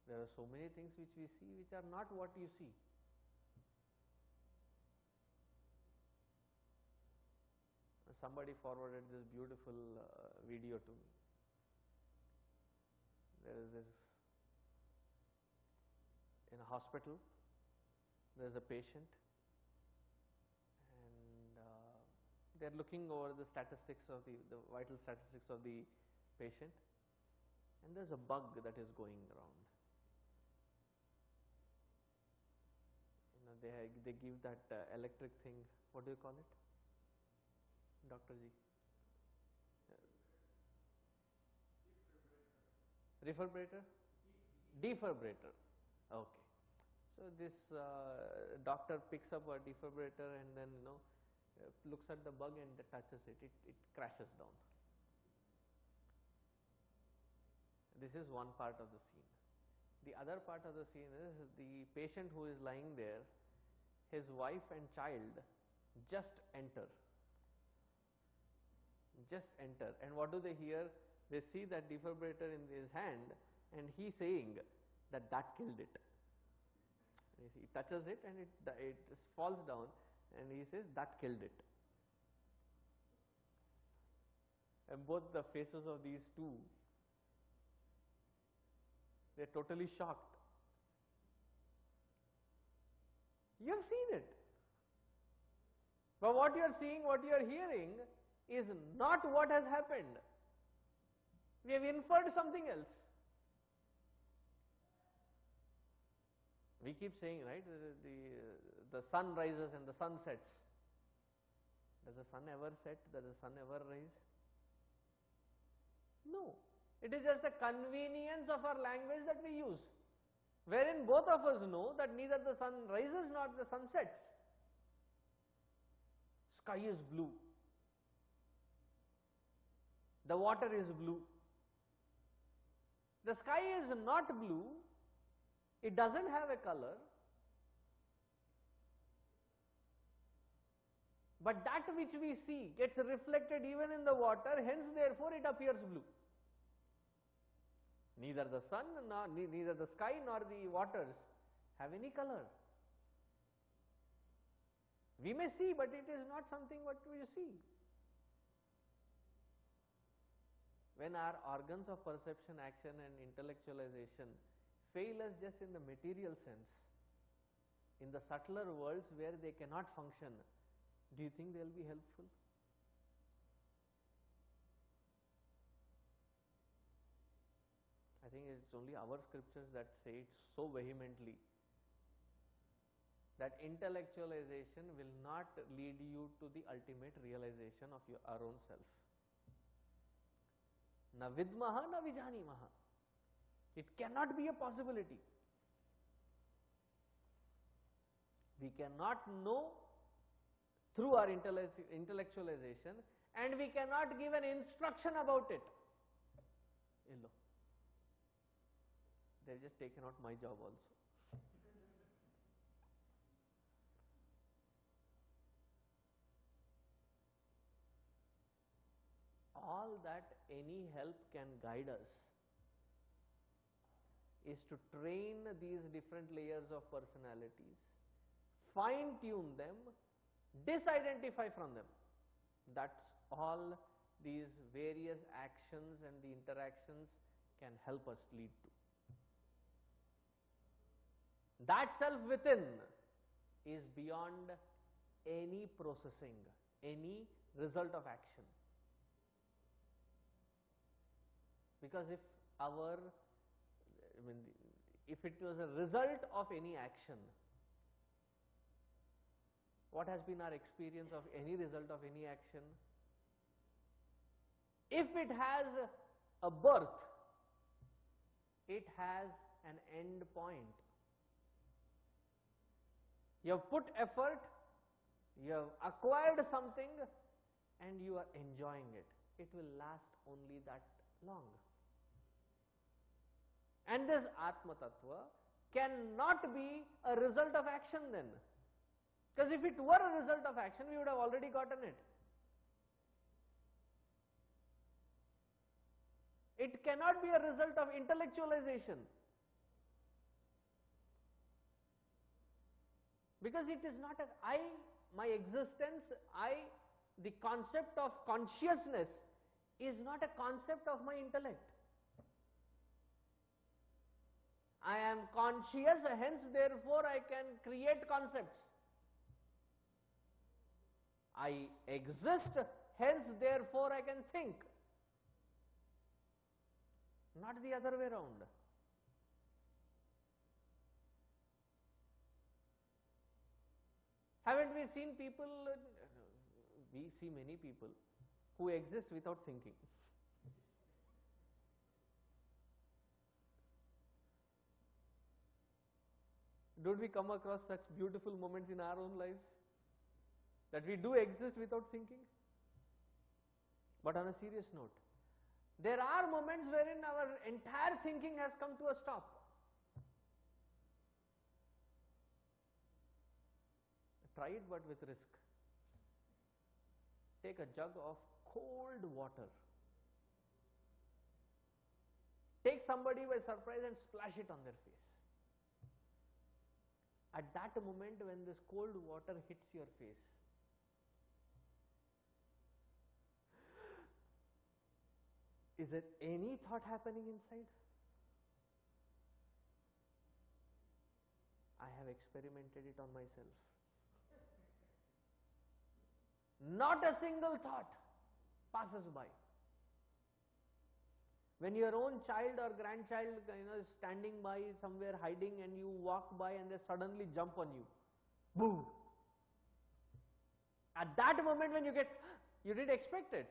There are so many things which we see which are not what you see. Somebody forwarded this beautiful video to me. There is this, in a hospital, there is a patient, and they are looking over the statistics of the vital statistics of the patient, and there is a bug that is going around. They give that electric thing, what do you call it, Dr. Ji? Refibrator? Defibrator. Okay. So this doctor picks up a defibrator and then looks at the bug and touches it. It crashes down. This is one part of the scene. The other part of the scene is the patient who is lying there, his wife and child just enter. And what do they hear? They see that defibrator in his hand, and he saying that killed it. He touches it and it falls down, and he says that killed it. And both the faces of these two, they are totally shocked. You have seen it. But what you are seeing, what you are hearing is not what has happened. We have inferred something else. We keep saying, right, the sun rises and the sun sets. Does the sun ever set? Does the sun ever rise? No. It is just a convenience of our language that we use, wherein both of us know that neither the sun rises nor the sun sets. Sky is blue. The water is blue. The sky is not blue. It doesn't have a color. But that which we see gets reflected even in the water, hence therefore it appears blue. Neither the sun, neither the sky nor the waters have any color. We may see, but it is not something what we see. When our organs of perception, action and intellectualization fail us just in the material sense, in the subtler worlds where they cannot function, do you think they will be helpful? I think it's only our scriptures that say it so vehemently that intellectualization will not lead you to the ultimate realization of our own self. Na vidmaha, na vijanimaha. It cannot be a possibility. We cannot know through our intellectualization, and we cannot give an instruction about it. Hello. They have just taken out my job also. All that any help can guide us is to train these different layers of personalities, fine-tune them, disidentify from them. That's all these various actions and the interactions can help us lead to. That self within is beyond any processing, any result of action. Because if if it was a result of any action, what has been our experience of any result of any action? If it has a birth, it has an end point. You have put effort, you have acquired something, and you are enjoying it. It will last only that long. And this Atma Tattva cannot be a result of action then. Because if it were a result of action, we would have already gotten it. It cannot be a result of intellectualization. Because it is not my existence, the concept of consciousness is not a concept of my intellect. I am conscious, hence therefore I can create concepts. I exist, hence therefore I can think. Not the other way around. Haven't we seen people, we see many people who exist without thinking. Don't we come across such beautiful moments in our own lives? That we do exist without thinking? But on a serious note, there are moments wherein our entire thinking has come to a stop. Try it, but with risk. Take a jug of cold water. Take somebody by surprise and splash it on their face. At that moment when this cold water hits your face, is there any thought happening inside? I have experimented it on myself. Not a single thought passes by. When your own child or grandchild is standing by somewhere hiding and you walk by and they suddenly jump on you. Boom! At that moment when you didn't expect it.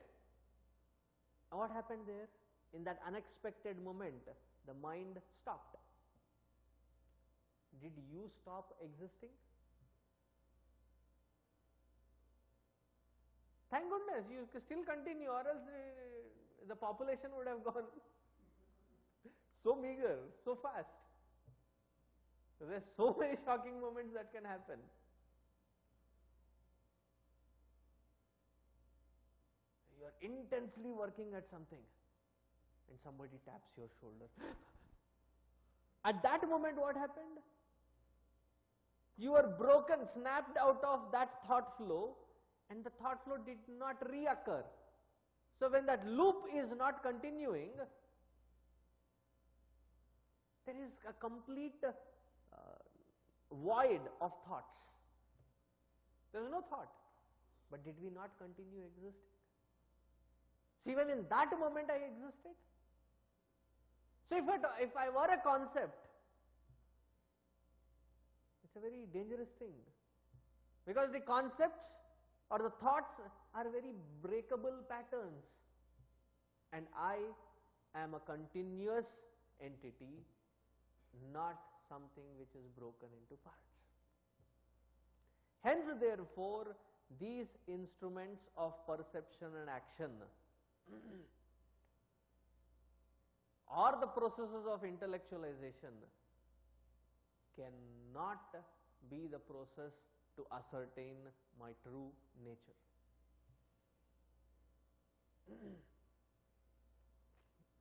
And what happened there? In that unexpected moment, the mind stopped. Did you stop existing? Thank goodness you still continue, or else the population would have gone so meager, so fast. There are so many shocking moments that can happen. You are intensely working at something and somebody taps your shoulder. At that moment what happened? You were broken, snapped out of that thought flow, and the thought flow did not reoccur. So when that loop is not continuing, there is a complete void of thoughts. There is no thought. But did we not continue existing? So even in that moment I existed. So if I were a concept, it's a very dangerous thing. Because the concepts or the thoughts are very breakable patterns. And I am a continuous entity, not something which is broken into parts. Hence, therefore, these instruments of perception and action or the processes of intellectualization cannot be the process to ascertain my true nature.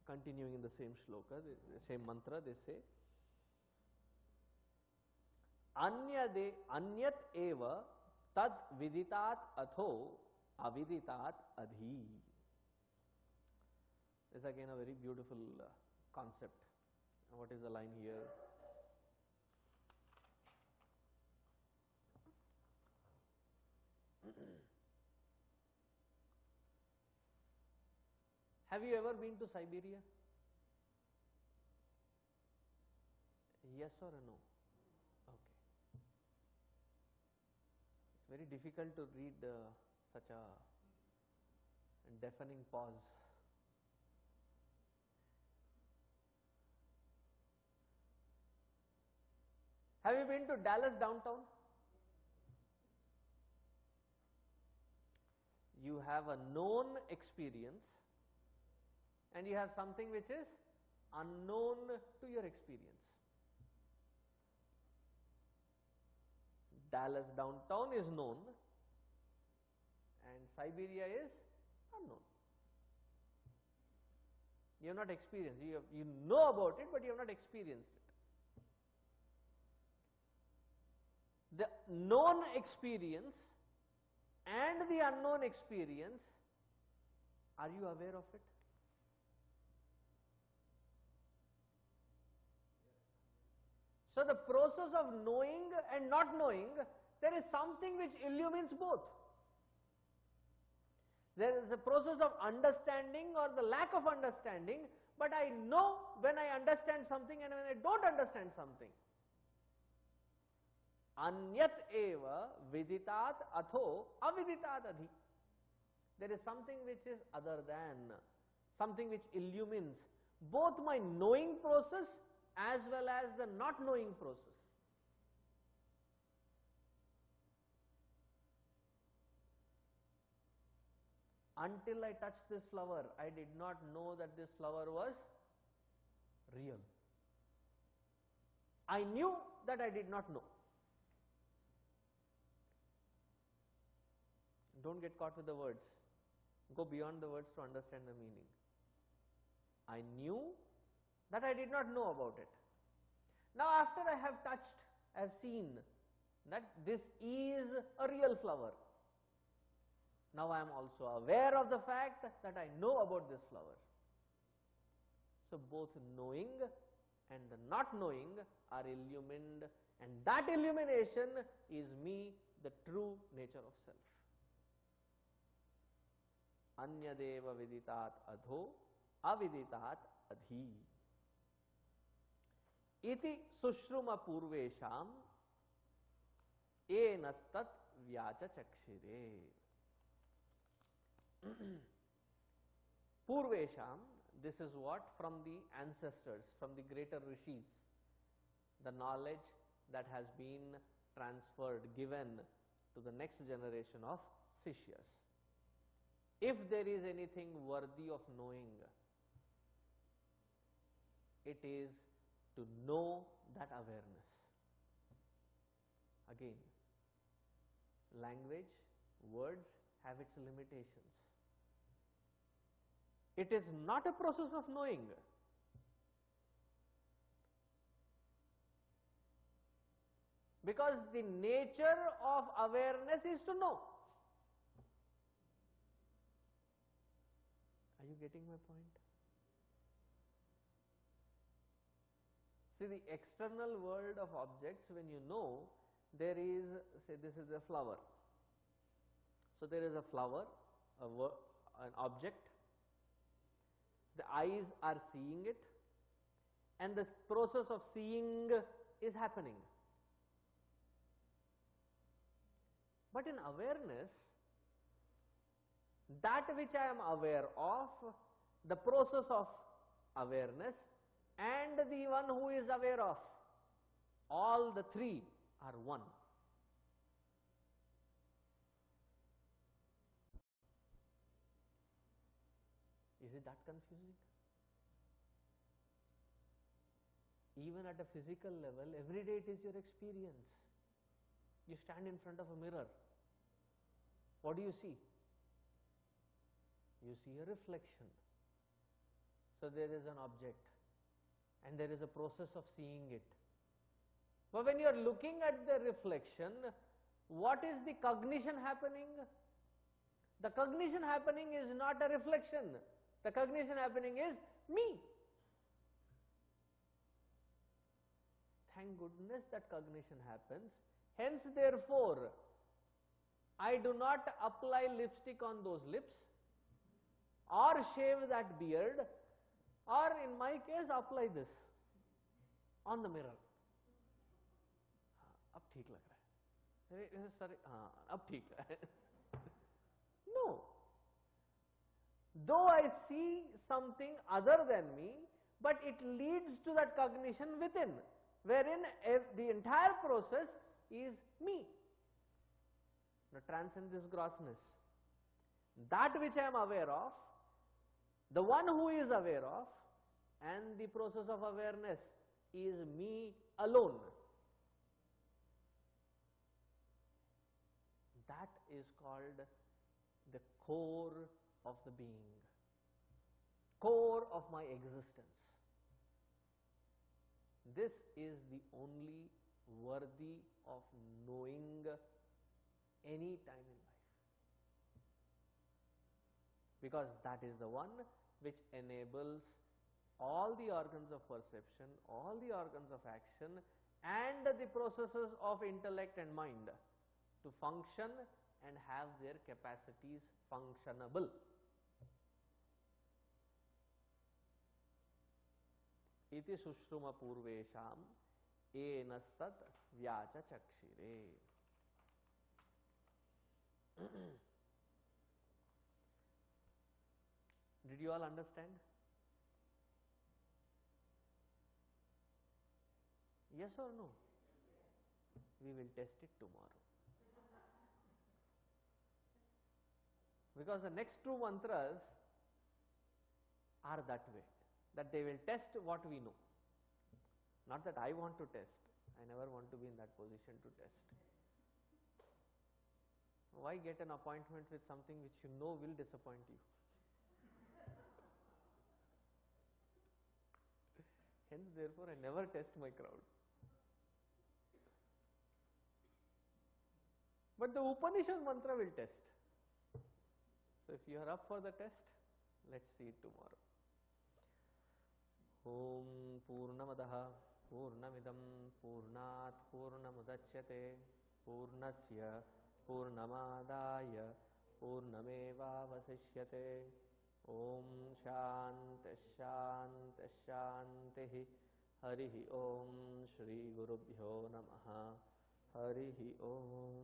Continuing in the same shloka, the same mantra, they say, Anyat eva tad viditat atho aviditat adhi. This is again a very beautiful concept. What is the line here? Have you ever been to Siberia? Yes or a no? Okay. It's very difficult to read such a deafening pause. Have you been to Dallas downtown? You have a known experience and you have something which is unknown to your experience. Dallas downtown is known and Siberia is unknown. You have not experienced, you know about it, but you have not experienced it. The known experience and the unknown experience, are you aware of it? So the process of knowing and not knowing, there is something which illumines both. There is a process of understanding or the lack of understanding, but I know when I understand something and when I don't understand something. Anyat eva viditat atho aviditat adhi. There is something which is other than, something which illumines both my knowing process as well as the not knowing process. Until I touched this flower, I did not know that this flower was real. I knew that I did not know. Don't get caught with the words. Go beyond the words to understand the meaning. I knew that I did not know about it. Now after I have touched, I have seen that this is a real flower. Now I am also aware of the fact that I know about this flower. So both knowing and the not knowing are illumined, and that illumination is me, the true nature of self. Anyadeva viditat adho aviditat adhi. Iti sushruma purvesham enastat vyacha chakshire. Purvesham, this is what? From the ancestors, from the greater rishis, the knowledge that has been transferred, given to the next generation of Sishyas. If there is anything worthy of knowing, it is to know that awareness. Again, language, words have its limitations. It is not a process of knowing. Because the nature of awareness is to know. Are you getting my point? See, the external world of objects, when you know, there is, say this is a flower. So there is a flower, an object. The eyes are seeing it, and the process of seeing is happening. But in awareness, that which I am aware of, the process of awareness, and the one who is aware of, all the three are one. Is it that confusing? Even at a physical level, every day it is your experience. You stand in front of a mirror. What do you see? You see a reflection. So there is an object, and there is a process of seeing it. But when you are looking at the reflection, what is the cognition happening? The cognition happening is not a reflection. The cognition happening is me. Thank goodness that cognition happens. Hence, therefore, I do not apply lipstick on those lips, or shave that beard, or in my case, apply this on the mirror. ठीक लग रहा है, sir हाँ अब ठीक है. No. Though I see something other than me, but it leads to that cognition within, wherein the entire process is me. Now transcend this grossness. That which I am aware of, the one who is aware of, and the process of awareness is me alone. That is called the core of the being, core of my existence. This is the only worthy of knowing any time in life, because that is the one which enables all the organs of perception, all the organs of action, and the processes of intellect and mind to function and have their capacities functionable. Iti sushruma purvesham enastat vyacha chakshire. Did you all understand? Yes or no? We will test it tomorrow. Because the next two mantras are that way, that they will test what we know. Not that I want to test. I never want to be in that position to test. Why get an appointment with something which you know will disappoint you? Hence, therefore, I never test my crowd. But the Upanishad mantra will test. So if you are up for the test, let's see it tomorrow. Om Purnamadaha Purnamidam Purnat Purnamudachyate Purnasya Purnamadaya Purnameva Vasishyate. Om Shanti Shanti Shanti. Harihi Om Shri Gurubhyo Namaha. Harihi Om.